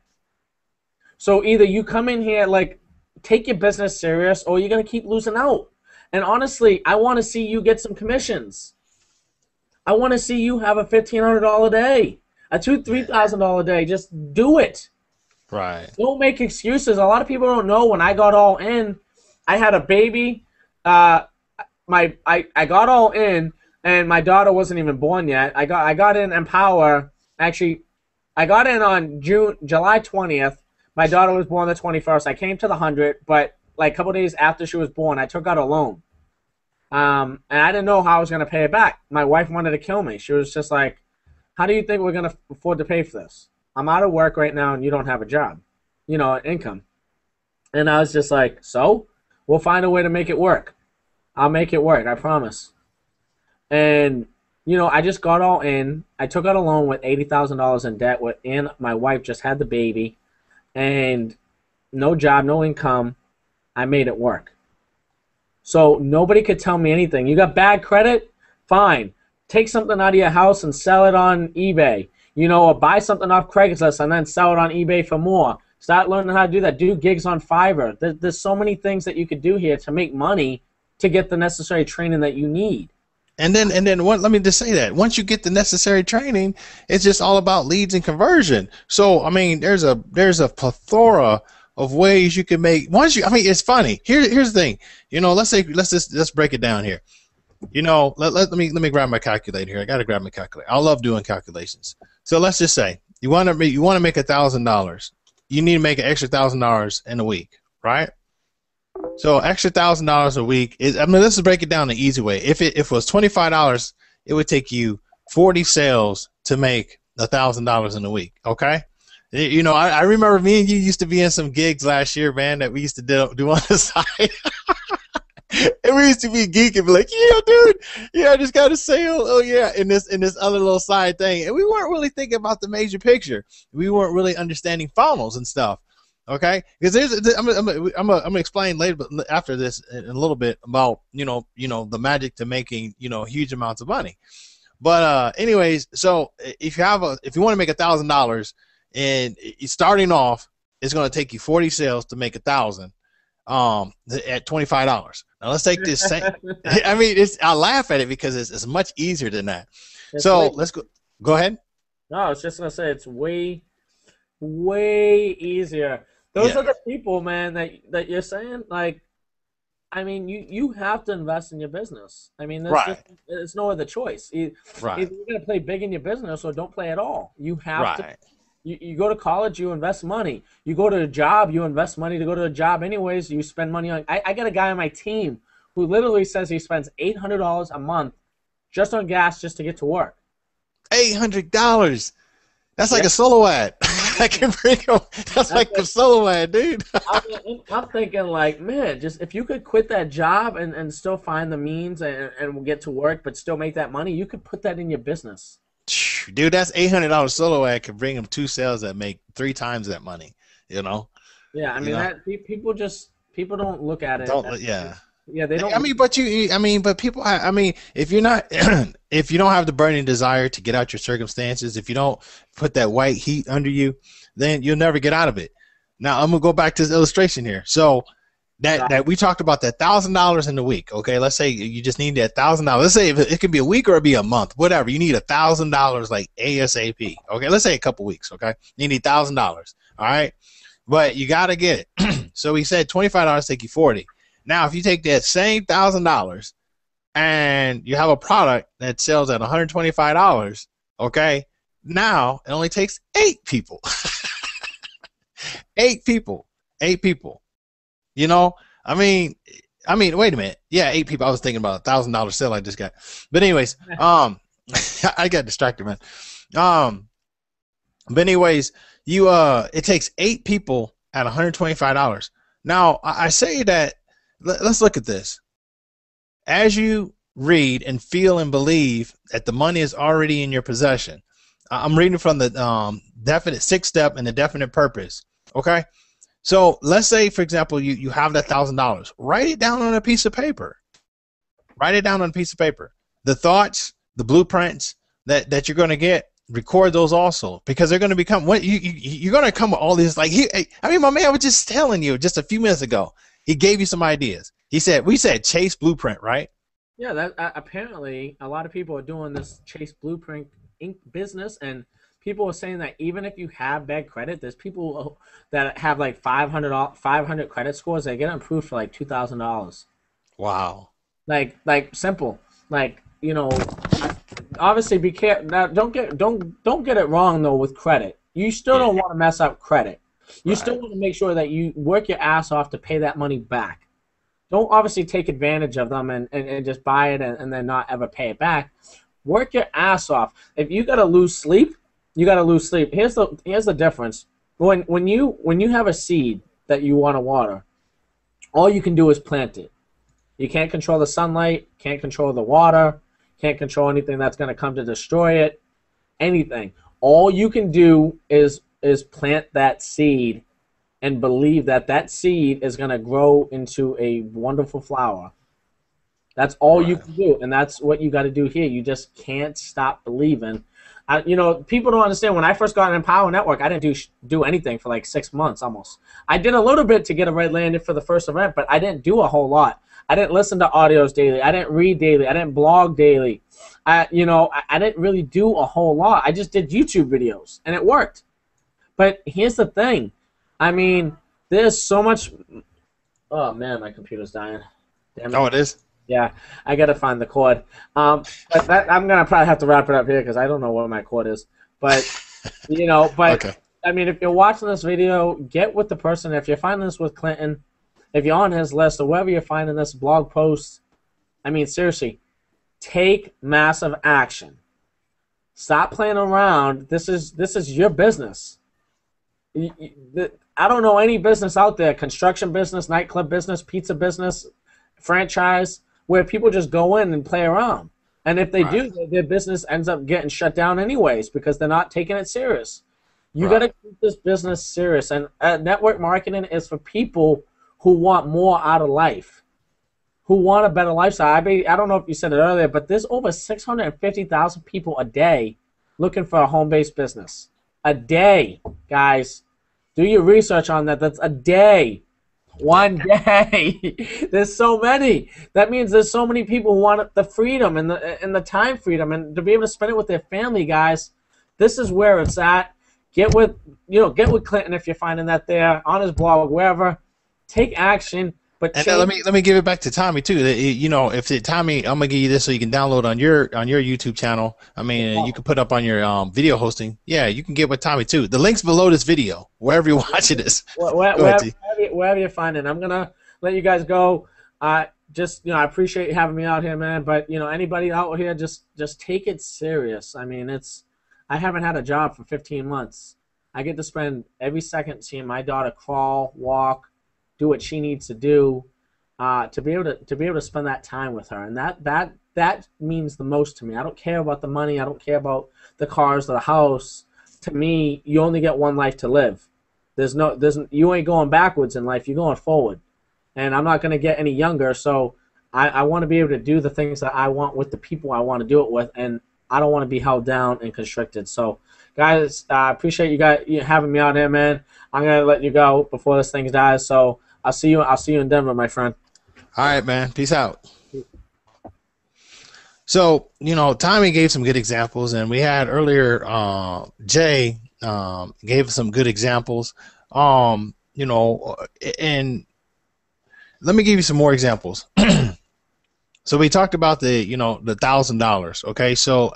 So either you come in here, like, take your business serious, or you're going to keep losing out. And honestly, I want to see you get some commissions. I want to see you have a $1,500 a day, a $2,000-$3,000 a day. Just do it. Right. Don't make excuses. A lot of people don't know when I got all in, I had a baby. I got all in, and my daughter wasn't even born yet. I got in Empower. Actually, I got in on July 20th. My daughter was born the 21st. I came to the 100, but like a couple days after she was born, I took out a loan. And I didn't know how I was going to pay it back. My wife wanted to kill me. She was just like, how do you think we're going to afford to pay for this? I'm out of work right now, and you don't have a job, income. And I was just like, so? We'll find a way to make it work. I'll make it work, I promise. And, I just got all in. I took out a loan with $80,000 in debt, and my wife just had the baby. And no job, no income, I made it work. So nobody could tell me anything. You got bad credit? Fine. Take something out of your house and sell it on eBay. Or buy something off Craigslist and then sell it on eBay for more. Start learning how to do that. Do gigs on Fiverr. There's so many things that you could do here to make money to get the necessary training that you need. And then let me just say that once you get the necessary training, it's just all about leads and conversion. So I mean, there's a plethora of ways you can make. I mean, it's funny. Here's the thing. You know, let's break it down here. You know, let me grab my calculator here. I got to grab my calculator. I love doing calculations. So let's just say you want to make $1,000. You need to make an extra $1,000 in a week, right? So extra $1,000 a week is. I mean, let's break it down the easy way. If it was $25, it would take you 40 sales to make $1,000 in a week. Okay. You know, I remember me and you used to be in some gigs last year, man, that we used to do on the side. And we used to be geeking, be like, yeah, dude, yeah, I just got a sale. Oh yeah, in this other little side thing, and we weren't really thinking about the major picture. We weren't really understanding funnels and stuff. Okay, because I'm gonna explain later, but after this in a little bit about you know the magic to making huge amounts of money. But anyways, so if you want to make $1,000 and starting off, it's gonna take you 40 sales to make 1,000 at $25. Now let's take this same. I mean, I laugh at it because it's much easier than that. Let's go. Go ahead. No, I was just gonna say it's way easier. Those are the people, man, that you're saying. Like, I mean, you have to invest in your business. I mean, there's no other choice. Either you're gonna play big in your business or don't play at all. You have to. You go to college, you invest money. You go to a job, you invest money to go to a job anyways. You spend money on. I got a guy on my team who literally says he spends $800 a month just on gas just to get to work. $800. That's like a solo ad. I can bring him. That's like a solo ad, dude. I'm thinking like, man, just if you could quit that job and still find the means and get to work, but still make that money, you could put that in your business. Dude, that's $800 solo ad could bring him 2 sales that make 3 times that money. You know. Yeah, I mean people don't look at it. Yeah, they don't. I mean, but people. I mean, if you're not, if you don't have the burning desire to get out your circumstances, if you don't put that white heat under you, then you'll never get out of it. Now I'm gonna go back to this illustration here. So that we talked about that $1,000 in the week. Okay, let's say you just need that $1,000. Let's say it could be a week or it be a month, whatever. You need $1,000 like ASAP. Okay, let's say a couple weeks. Okay, you need $1,000. All right, but you gotta get it. So he said $25 take you 40. Now, if you take that same $1,000 and you have a product that sells at $125, okay, now it only takes 8 people. 8 people. 8 people. You know, I mean, wait a minute. Yeah, 8 people. I was thinking about $1,000 sale I just got. But anyways, I got distracted, man. But anyways, it takes 8 people at $125. Now, I say that. Let's look at this. As you read and feel and believe that the money is already in your possession. I'm reading from the definite 6th step and the definite purpose. Okay? So let's say, for example, you have that $1,000. Write it down on a piece of paper. Write it down on a piece of paper. The thoughts, the blueprints that you're going to get, record those also, because they're going to become what you're going to come with all these. Like my man was just telling you just a few minutes ago. He gave you some ideas. We said Chase Blueprint, right? Yeah, that apparently a lot of people are doing this Chase Blueprint Inc. business, and people are saying that even if you have bad credit, there's people that have like 500 credit scores that get approved for like $2,000. Wow. Like simple. Like, obviously be careful. Now, don't get it wrong though with credit. You still don't want to mess up credit. You still want to make sure that you work your ass off to pay that money back. Don't obviously take advantage of them and just buy it and then not ever pay it back. Work your ass off. If you gotta lose sleep, you gotta lose sleep. Here's the difference. When you have a seed that you want to water, all you can do is plant it. You can't control the sunlight, can't control the water, can't control anything that's gonna come to destroy it. Anything. All you can do is plant that seed and believe that seed is going to grow into a wonderful flower. That's all you can do, and that's what you got to do here. You just can't stop believing. People don't understand. When I first got in Power Network, I didn't do anything for like 6 months almost. I did a little bit to get a red landed for the first event, but I didn't do a whole lot. I didn't listen to audios daily. I didn't read daily. I didn't blog daily. I didn't really do a whole lot. I just did YouTube videos, and it worked. But here's the thing. I mean, there's so much. Oh man, my computer's dying. Damn it. Oh, it is? Yeah, I gotta find the cord. But I'm gonna probably have to wrap it up here because I don't know where my cord is. But Okay. I mean, if you're watching this video, get with the person. If you're finding this with Clinton, if you're on his list or wherever you're finding this blog post, I mean, seriously, take massive action. Stop playing around. This is your business. I don't know any business out there, construction business, nightclub business, pizza business, franchise, where people just go in and play around. And if they do, their business ends up getting shut down anyways because they're not taking it serious. You got to keep this business serious. And network marketing is for people who want more out of life, who want a better lifestyle. I don't know if you said it earlier, but there's over 650,000 people a day looking for a home-based business. A day, guys. Do your research on that. That's a day. One day. There's so many. That means there's so many people who want the freedom and the time freedom and to be able to spend it with their family, guys. This is where it's at. Get with Clinton if you're finding that there on his blog, wherever. Take action. But let me give it back to Tommy too. Tommy, I'm gonna give you this so you can download on your YouTube channel. I mean, you can put up on your video hosting. Yeah, you can get with Tommy too. The link's below this video, wherever you're watching this. Wherever you're finding, I'm gonna let you guys go. I appreciate you having me out here, man. But anybody out here, just take it serious. I mean, I haven't had a job for 15 months. I get to spend every second seeing my daughter crawl, walk, do what she needs to do, to be able to spend that time with her, and that means the most to me. I don't care about the money. I don't care about the cars or the house. To me, you only get one life to live. You ain't going backwards in life. You're going forward, and I'm not going to get any younger. So I want to be able to do the things that I want with the people I want to do it with, and I don't want to be held down and constricted. So, guys, I appreciate you guys having me out here, man. I'm gonna let you go before this thing dies. So. I'll see you in Denver, my friend. All right, man. Peace out. So, Tommy gave some good examples, and we had earlier Jay gave some good examples. And let me give you some more examples. So we talked about the $1,000. Okay, so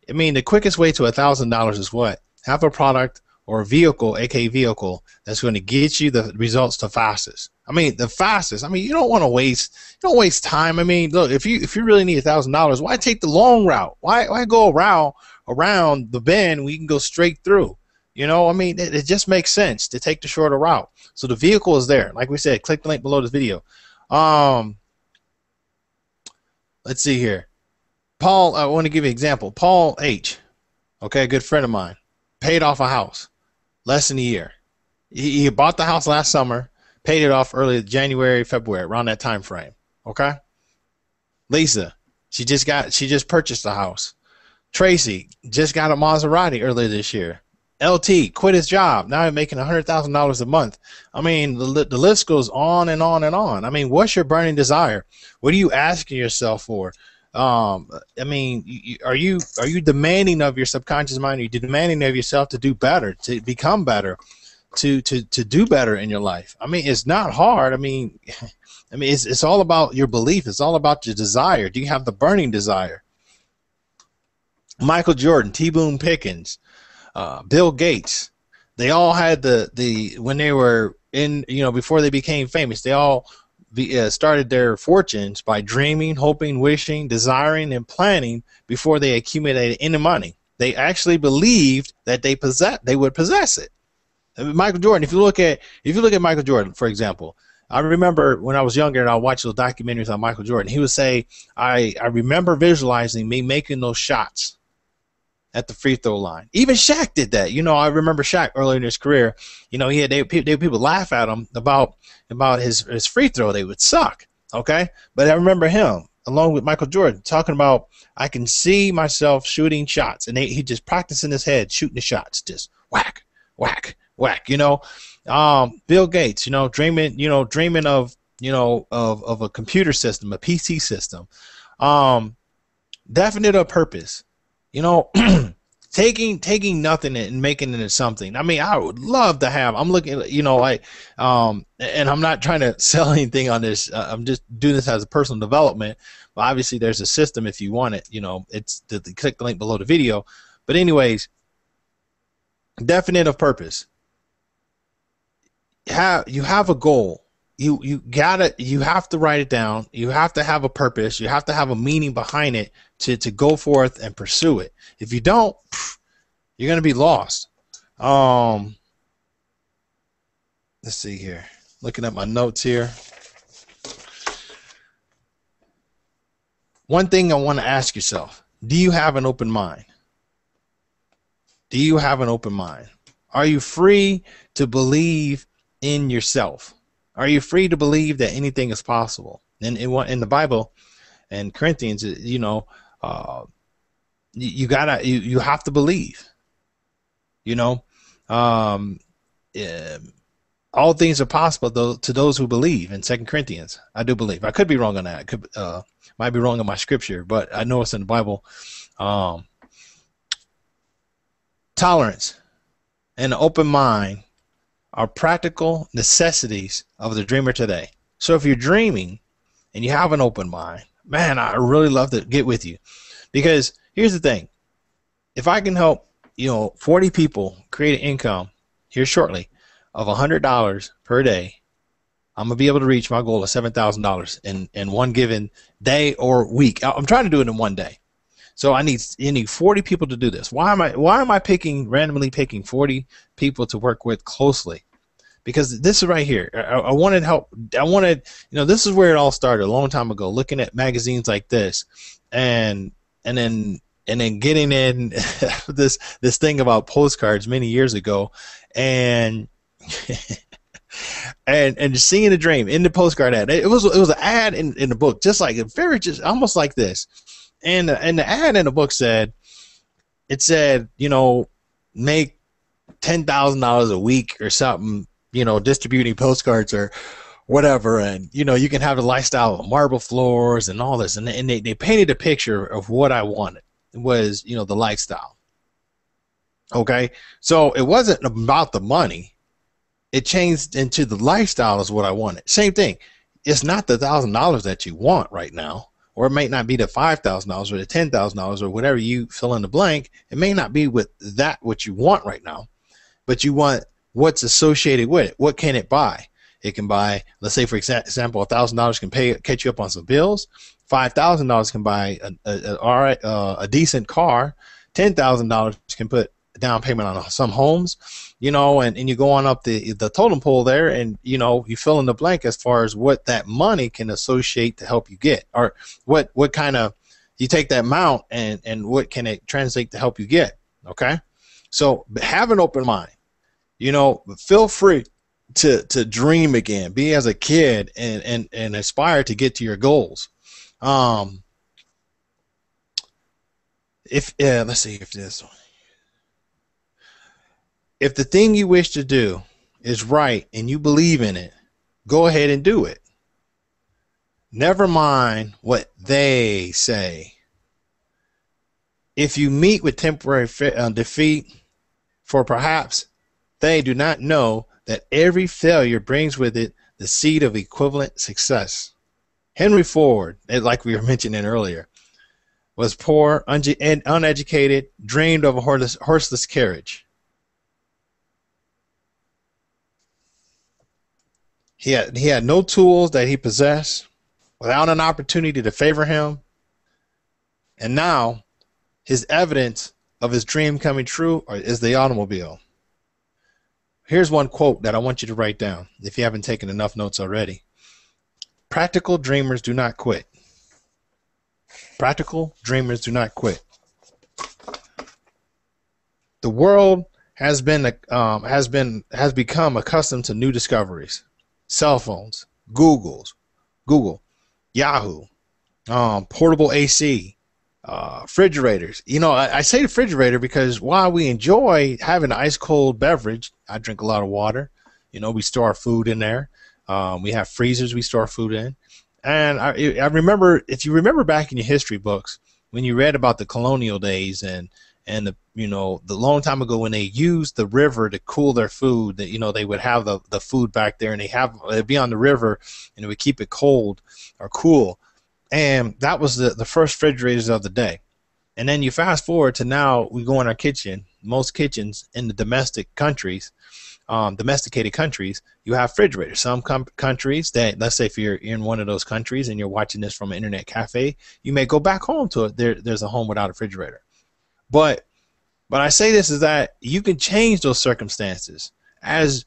the quickest way to $1,000 is what? Have a product or a vehicle, aka vehicle, that's going to get you the results the fastest. The fastest. You don't want to waste time. Look, if you really need $1,000, why take the long route? Why go around the bend? We can go straight through. It just makes sense to take the shorter route. So the vehicle is there. Like we said, click the link below this video. Let's see here. Paul, I want to give you an example. Paul H. Okay, a good friend of mine, paid off a house. Less than a year. He bought the house last summer, paid it off early January, February, around that time frame. Okay. Lisa, she just purchased a house. Tracy just got a Maserati earlier this year. LT quit his job. Now he's making $100,000 a month. The list goes on and on and on. What's your burning desire? What are you asking yourself for? Are you demanding of your subconscious mind? Are you demanding of yourself to do better, to become better, to do better in your life? It's not hard. It's all about your belief. It's all about your desire. Do you have the burning desire? Michael Jordan, T. Boone Pickens, Bill Gates, they all had when they were in, before they became famous, they all started their fortunes by dreaming, hoping, wishing, desiring, and planning before they accumulated any money. They actually believed that they would possess it. Michael Jordan, if you look at Michael Jordan, for example, I remember when I was younger and I watched those documentaries on Michael Jordan, he would say, I remember visualizing me making those shots at the free throw line. Even Shaq did that. I remember Shaq early in his career. People laugh at him about his free throw. They would suck. Okay, but I remember him along with Michael Jordan, talking about, I can see myself shooting shots, and he just practiced in his head shooting the shots, just whack, whack, whack. Bill Gates, dreaming of of a computer system, a PC system, definite of purpose, taking nothing and making it into something. I mean, I would love to have, I'm looking, and I'm not trying to sell anything on this. I'm just doing this as a personal development. But obviously there's a system if you want it, it's click the link below the video. But anyways, definite of purpose. You have a goal. You have to write it down. You have to have a purpose. You have to have a meaning behind it to go forth and pursue it. If you don't, you're going to be lost. Let's see here. Looking at my notes here. One thing I want to ask yourself, do you have an open mind? Do you have an open mind? Are you free to believe in yourself? Are you free to believe that anything is possible? And in the Bible and Corinthians, you have to believe. All things are possible to those who believe. In 2 Corinthians, I do believe. I could be wrong on that. Might be wrong on my scripture, but I know it's in the Bible. Tolerance and an open mind are practical necessities of the dreamer today. So if you're dreaming and you have an open mind, man, I really love to get with you, because here's the thing. If I can help 40 people create an income here shortly of $100 per day, I'm gonna be able to reach my goal of $7,000 in one given day or week. I'm trying to do it in one day. So you need 40 people to do this. Why am I randomly picking 40 people to work with closely? Because this is right here. I wanted help. This is where it all started a long time ago, looking at magazines like this and then getting in this thing about postcards many years ago, and and seeing a dream in the postcard ad. It was an ad in the book, just almost like this. And the ad in the book said, make $10,000 a week or something, distributing postcards or whatever, and you can have the lifestyle of marble floors and all this, and they painted a picture of what I wanted. It was the lifestyle. Okay, so it wasn't about the money. It changed into the lifestyle is what I wanted. Same thing. It's not the $1,000 that you want right now. Or it may not be the $5,000 or the $10,000 or whatever you fill in the blank. It may not be with that what you want right now, but you want what's associated with it. What can it buy? It can buy, let's say for example, $1,000 can catch you up on some bills. $5,000 can buy a decent car. $10,000 can put a down payment on some homes. And you go on up the totem pole there, and you fill in the blank as far as what that money can associate to help you get, or what kind of, you take that amount and what can it translate to help you get. Okay, so have an open mind. Feel free to dream again, be as a kid, and aspire to get to your goals. Let's see if this one. If the thing you wish to do is right and you believe in it, go ahead and do it. Never mind what they say. If you meet with temporary defeat, for perhaps they do not know that every failure brings with it the seed of equivalent success. Henry Ford, like we were mentioning earlier, was poor and uneducated, dreamed of a horseless carriage. He had no tools that he possessed, without an opportunity to favor him. And now his evidence of his dream coming true is the automobile. Here's one quote that I want you to write down if you haven't taken enough notes already. Practical dreamers do not quit. Practical dreamers do not quit. The world has become accustomed to new discoveries. Cell phones, Google, Yahoo, portable AC, refrigerators. You know, I say refrigerator because while we enjoy having an ice cold beverage, I drink a lot of water. You know, we store our food in there. We have freezers we store food in. And I remember, if you remember back in your history books, when you read about the colonial days and the, you know, the long time ago when they used the river to cool their food, that, you know, they would have the food back there and it'd be on the river and it would keep it cold or cool. And that was the first refrigerators of the day. And then you fast forward to now, we go in our kitchen, most kitchens in the domesticated countries, you have refrigerators. Some countries that, let's say if you're in one of those countries and you're watching this from an internet cafe, you may go back home to it. There's a home without a refrigerator. But I say this is that you can change those circumstances as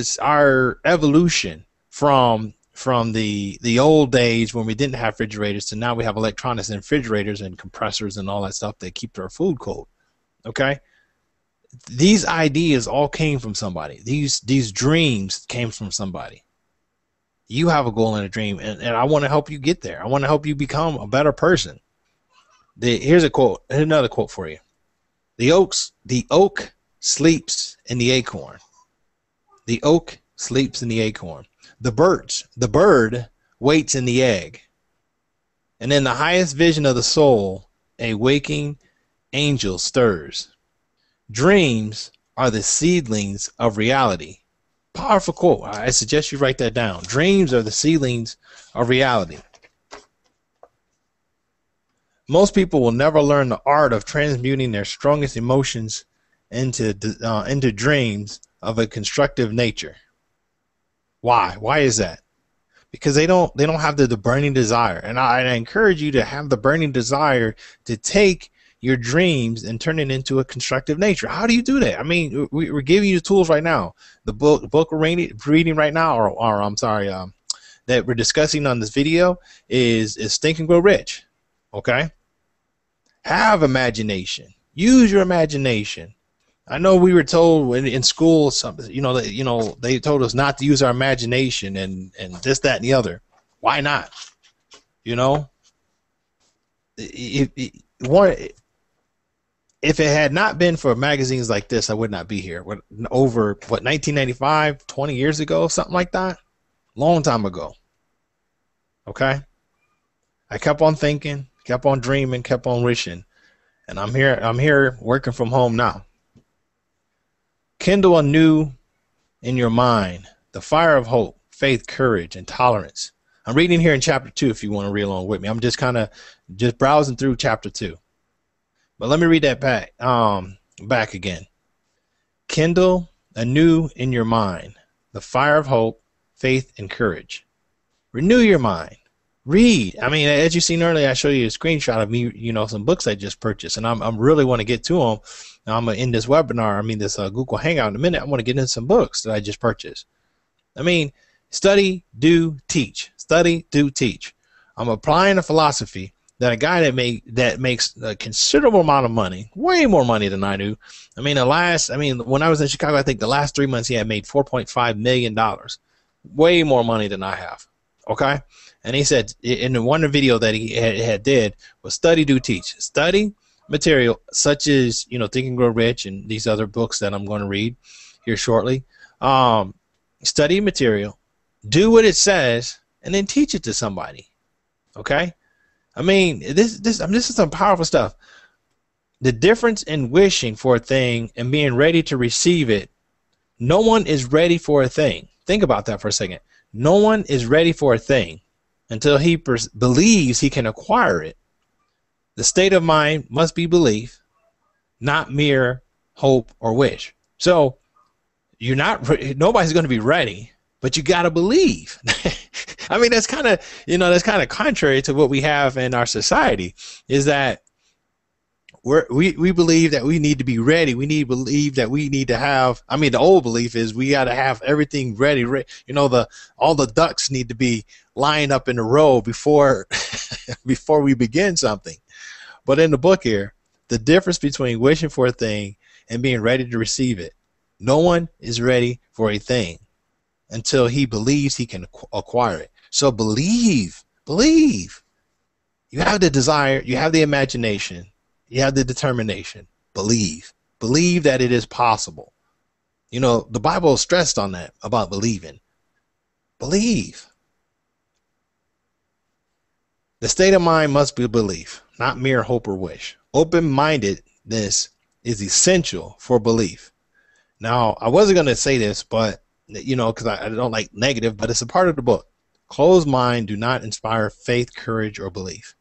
our evolution from the old days when we didn't have refrigerators to now we have electronics and refrigerators and compressors and all that stuff that keep our food cold. Okay, these ideas all came from somebody. These dreams came from somebody. You have a goal and a dream, and I want to help you get there. I want to help you become a better person. Here's a quote. Here's another quote for you. The oak sleeps in the acorn. The oak sleeps in the acorn. The bird waits in the egg. And in the highest vision of the soul, a waking angel stirs. Dreams are the seedlings of reality. Powerful quote. I suggest you write that down. Dreams are the seedlings of reality. Most people will never learn the art of transmuting their strongest emotions into dreams of a constructive nature. Why? Why is that? Because they don't have the burning desire. And I encourage you to have the burning desire to take your dreams and turn it into a constructive nature. How do you do that? I mean, we're giving you the tools right now. The book we're reading right now, or I'm sorry, that we're discussing on this video is Think and Grow Rich. Okay? Have imagination. Use your imagination. I know we were told in school, they told us not to use our imagination and this, that, and the other. Why not? You know, if it had not been for magazines like this, I would not be here. Over 1995, 20 years ago, something like that, long time ago. Okay, I kept on thinking, kept on dreaming, kept on wishing, and I'm here working from home now. Kindle anew in your mind the fire of hope, faith, courage, and tolerance. I'm reading here in chapter 2 if you want to read along with me. I'm just browsing through chapter 2. But let me read that back again. Kindle anew in your mind the fire of hope, faith, and courage. Renew your mind. Read. I mean, as you seen earlier, I showed you a screenshot of me, some books I just purchased, and I'm really want to get to them. Now, I'm in this webinar, this Google Hangout in a minute. I want to get into some books that I just purchased. I mean, study, do, teach. Study, do, teach. I'm applying a philosophy that a guy that makes a considerable amount of money, way more money than I do. When I was in Chicago, I think the last 3 months he had made $4.5 million. Way more money than I have. Okay? And he said in the one video that he had did was study, do, teach. Study material such as, Think and Grow Rich and these other books that I'm going to read here shortly. Study material, do what it says, and then teach it to somebody. Okay? This is some powerful stuff. The difference in wishing for a thing and being ready to receive it. No one is ready for a thing. Think about that for a second. No one is ready for a thing until he believes he can acquire it. The state of mind must be belief, not mere hope or wish. So nobody's going to be ready, but you got to believe. That's kind of contrary to what we have in our society, is that we believe that we need to be ready. We need to believe that we need to have, the old belief is we got to have everything ready. All the ducks need to be lined up in a row before we begin something. But in the book here, the difference between wishing for a thing and being ready to receive it. No one is ready for a thing until he believes he can acquire it. So believe Believe. You have the desire, you have the imagination, you have the determination. Believe. Believe that it is possible. You know, the Bible is stressed on that, about believing. Believe. The state of mind must be belief, not mere hope or wish. Open-mindedness is essential for belief. Now, I wasn't going to say this, but, you know, because I don't like negative, but it's a part of the book. Closed mind do not inspire faith, courage, or belief.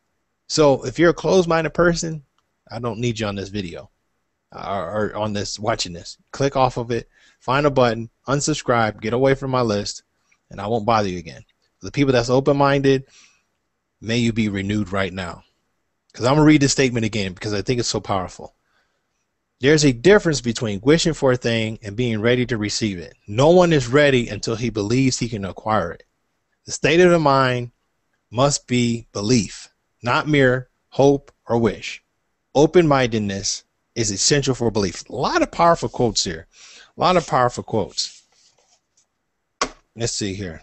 So if you're a closed-minded person, I don't need you on this video or on this, watching this. Click off of it, find a button, unsubscribe, get away from my list, and I won't bother you again. The people that's open-minded, may you be renewed right now. Because I'm going to read this statement again because I think it's so powerful. There's a difference between wishing for a thing and being ready to receive it. No one is ready until he believes he can acquire it. The state of the mind must be belief, not mere hope or wish. Open-mindedness is essential for belief. A lot of powerful quotes here. A lot of powerful quotes. Let's see here.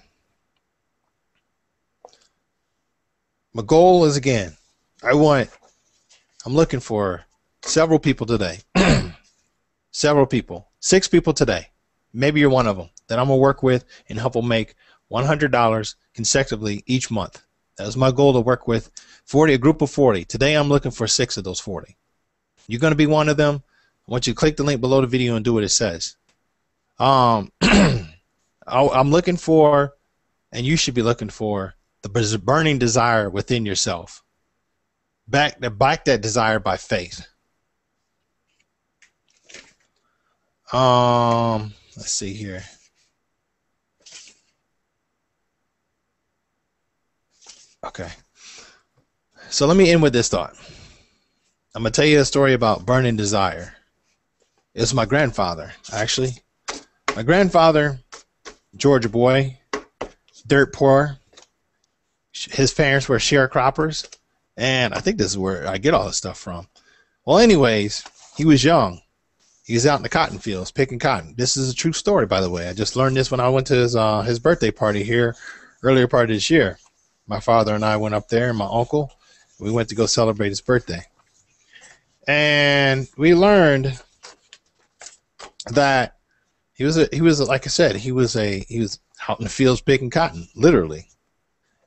My goal is, again, I'm looking for several people today. Several people. 6 people today. Maybe you're one of them that I'm going to work with and help them make $100 consecutively each month. That was my goal, to work with a group of 40. Today I'm looking for 6 of those 40. You're going to be one of them. I want you to click the link below the video and do what it says. I'm looking for, and you should be looking for, the burning desire within yourself. Back that desire by faith. Let's see here. Okay. So let me end with this thought. I'm going to tell you a story about burning desire. It's my grandfather, actually. My grandfather, Georgia boy, dirt poor. His parents were sharecroppers. And I think this is where I get all this stuff from. Well, anyways, he was young. He was out in the cotton fields picking cotton. This is a true story, by the way. I just learned this when I went to his birthday party here earlier part of this year. My father and I went up there, and my uncle. We went to go celebrate his birthday. And we learned that he was like I said, he was out in the fields picking cotton, literally.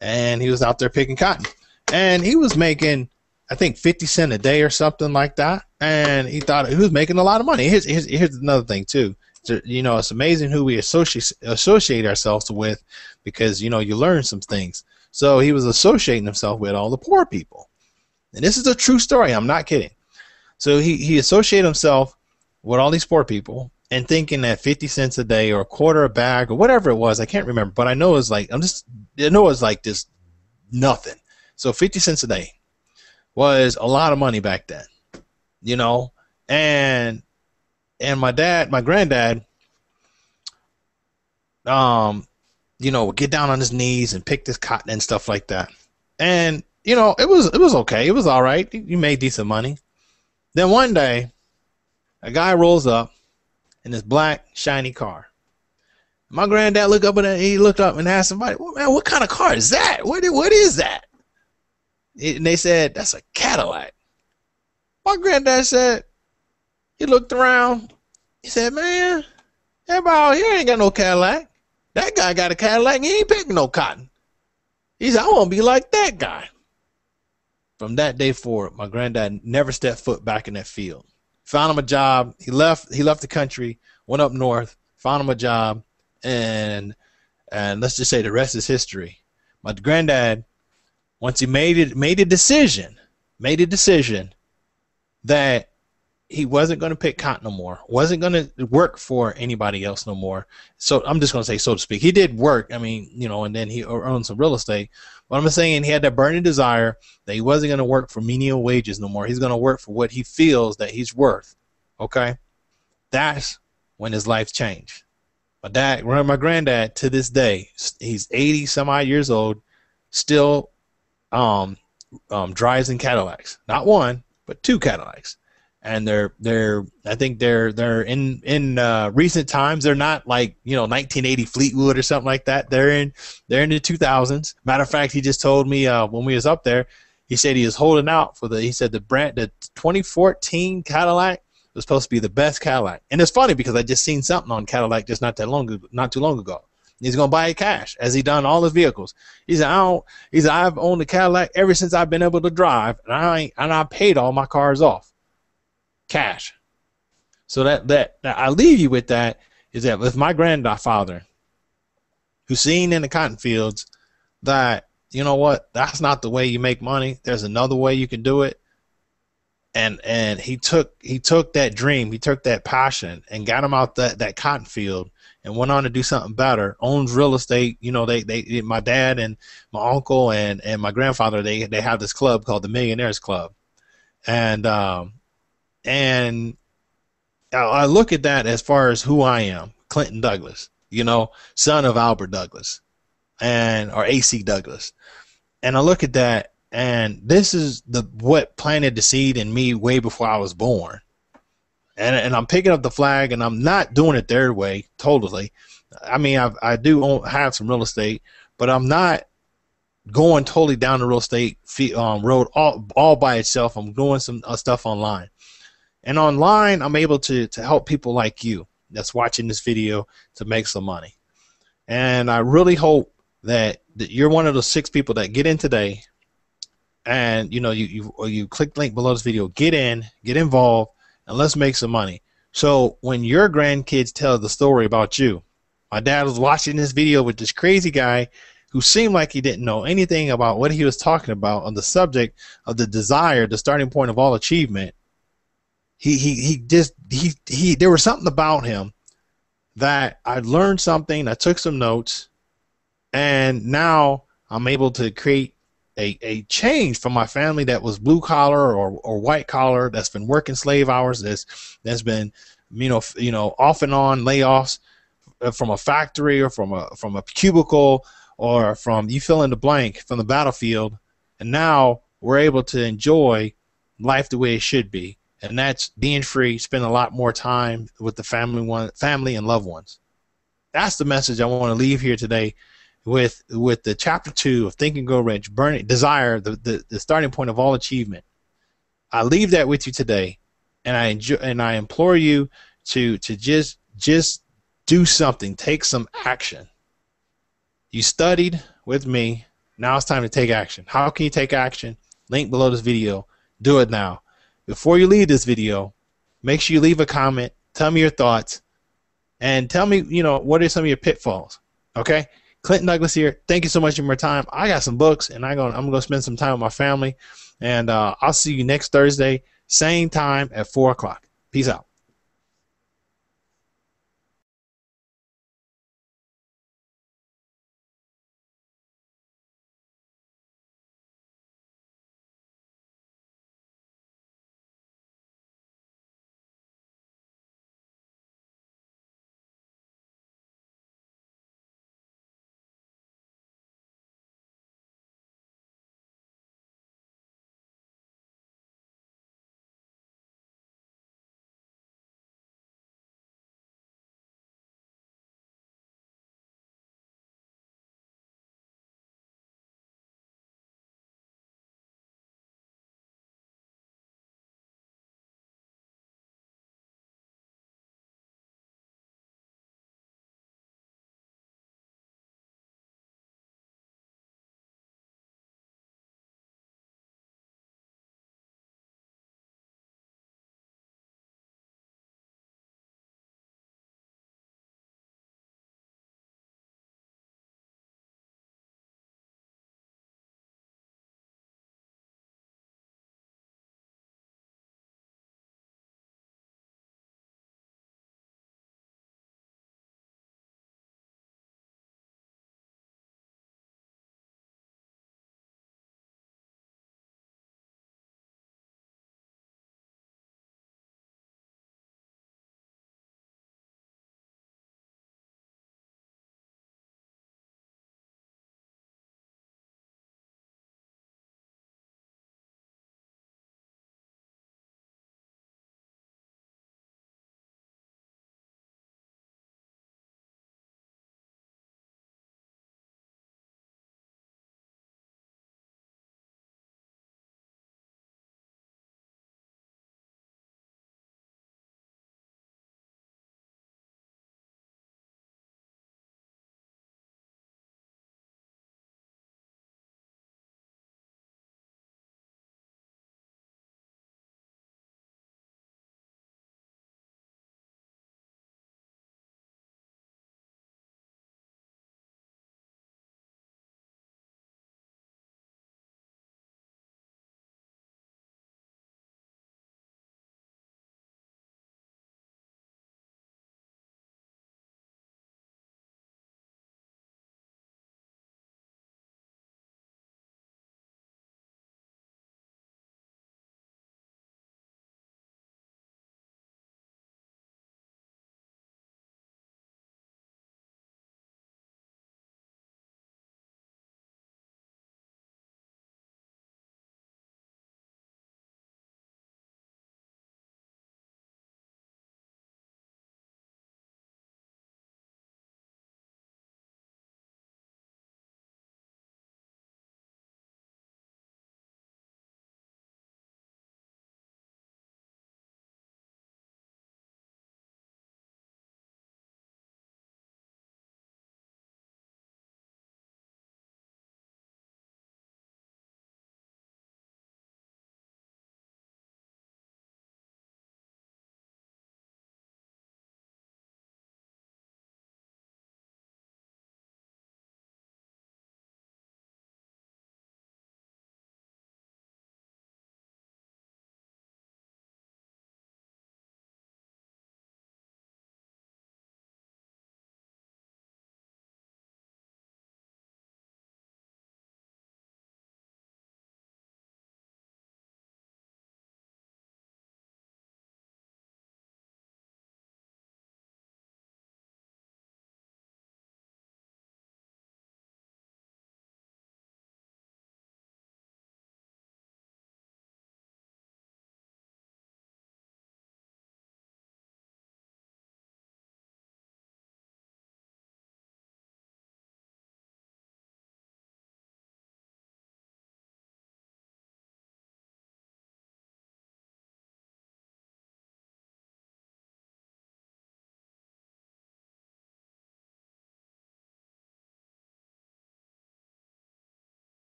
And he was out there picking cotton. And he was making, I think, 50 cents a day or something like that. And he thought he was making a lot of money. Here's another thing, too. So, you know, it's amazing who we associate ourselves with, because, you know, you learn some things. So he was associating himself with all the poor people. And this is a true story. I'm not kidding. So he associated himself with all these poor people and thinking that 50 cents a day or a quarter a bag or whatever it was, I can't remember, but I know it's like, this nothing. So 50 cents a day was a lot of money back then, you know, and my granddad, you know, would get down on his knees and pick this cotton and stuff like that. And, you know, it was okay. It was all right. You made decent money. Then one day, a guy rolls up in this black, shiny car. My granddad looked up and asked somebody, well, man, what kind of car is that? What is that? And they said, that's a Cadillac. My granddad said, he looked around. He said, man, everybody out here ain't got no Cadillac. That guy got a Cadillac and he ain't picking no cotton. He said, I want to be like that guy. From that day forward, my granddad never stepped foot back in that field. Found him a job. He left the country, went up north, found him a job, and let's just say the rest is history. My granddad, once he made a decision that he wasn't going to pick cotton no more, wasn't going to work for anybody else no more. So I'm just going to say, so to speak, he did work. I mean, you know, and then he owned some real estate. But I'm saying he had that burning desire that he wasn't going to work for menial wages no more. He's going to work for what he feels that he's worth. Okay, that's when his life changed. My granddad, to this day, he's 80 some odd years old, still drives in Cadillacs, not one but 2 Cadillacs. and they're I think they're in recent times, they're not like, you know, 1980 Fleetwood or something like that. They're in the 2000s. Matter of fact, he just told me when we was up there, he said he was holding out for the 2014 Cadillac was supposed to be the best Cadillac. And it's funny because I just seen something on Cadillac just not too long ago. He's gonna buy it cash, as he done all his vehicles. He said, I've owned a Cadillac ever since I've been able to drive, and I paid all my cars off cash. So that I leave you with that is that with my grandfather, who's seen in the cotton fields that, you know what, that's not the way you make money. There's another way you can do it. And he took that dream, he took that passion and got him out that cotton field and went on to do something better. Owns real estate. You know, they my dad and my uncle and my grandfather, they have this club called the Millionaires Club. And I look at that as far as who I am, Clinton Douglas, you know, son of Albert Douglas or AC Douglas. And I look at that, and this is what planted the seed in me way before I was born. And I'm picking up the flag, and I'm not doing it their way totally. I mean, I do have some real estate, but I'm not going totally down the real estate road all by itself. I'm doing some stuff online. And online, I'm able to help people like you that's watching this video to make some money. And I really hope that you're one of those 6 people that get in today, and you know you click the link below this video, get involved, and let's make some money. So when your grandkids tell the story about you, my dad was watching this video with this crazy guy who seemed like he didn't know anything about what he was talking about on the subject of the desire, the starting point of all achievement. There was something about him that I learned something. I took some notes, and now I'm able to create a change for my family that was blue collar or white collar, that's been working slave hours, that's been you know off and on layoffs from a factory or from a cubicle or from, you fill in the blank, from the battlefield, and now we're able to enjoy life the way it should be. And that's being free, spend a lot more time with the family and loved ones. That's the message I want to leave here today with the chapter 2 of Think and Grow Rich, Desire, the starting point of all achievement. I leave that with you today, and I implore you to just do something, take some action. You studied with me. Now it's time to take action. How can you take action? Link below this video. Do it now. Before you leave this video, make sure you leave a comment. Tell me your thoughts, and tell me, you know, what are some of your pitfalls. Okay? Clinton Douglas here. Thank you so much for your time. I got some books, and I'm gonna spend some time with my family. And I'll see you next Thursday, same time at 4 o'clock. Peace out.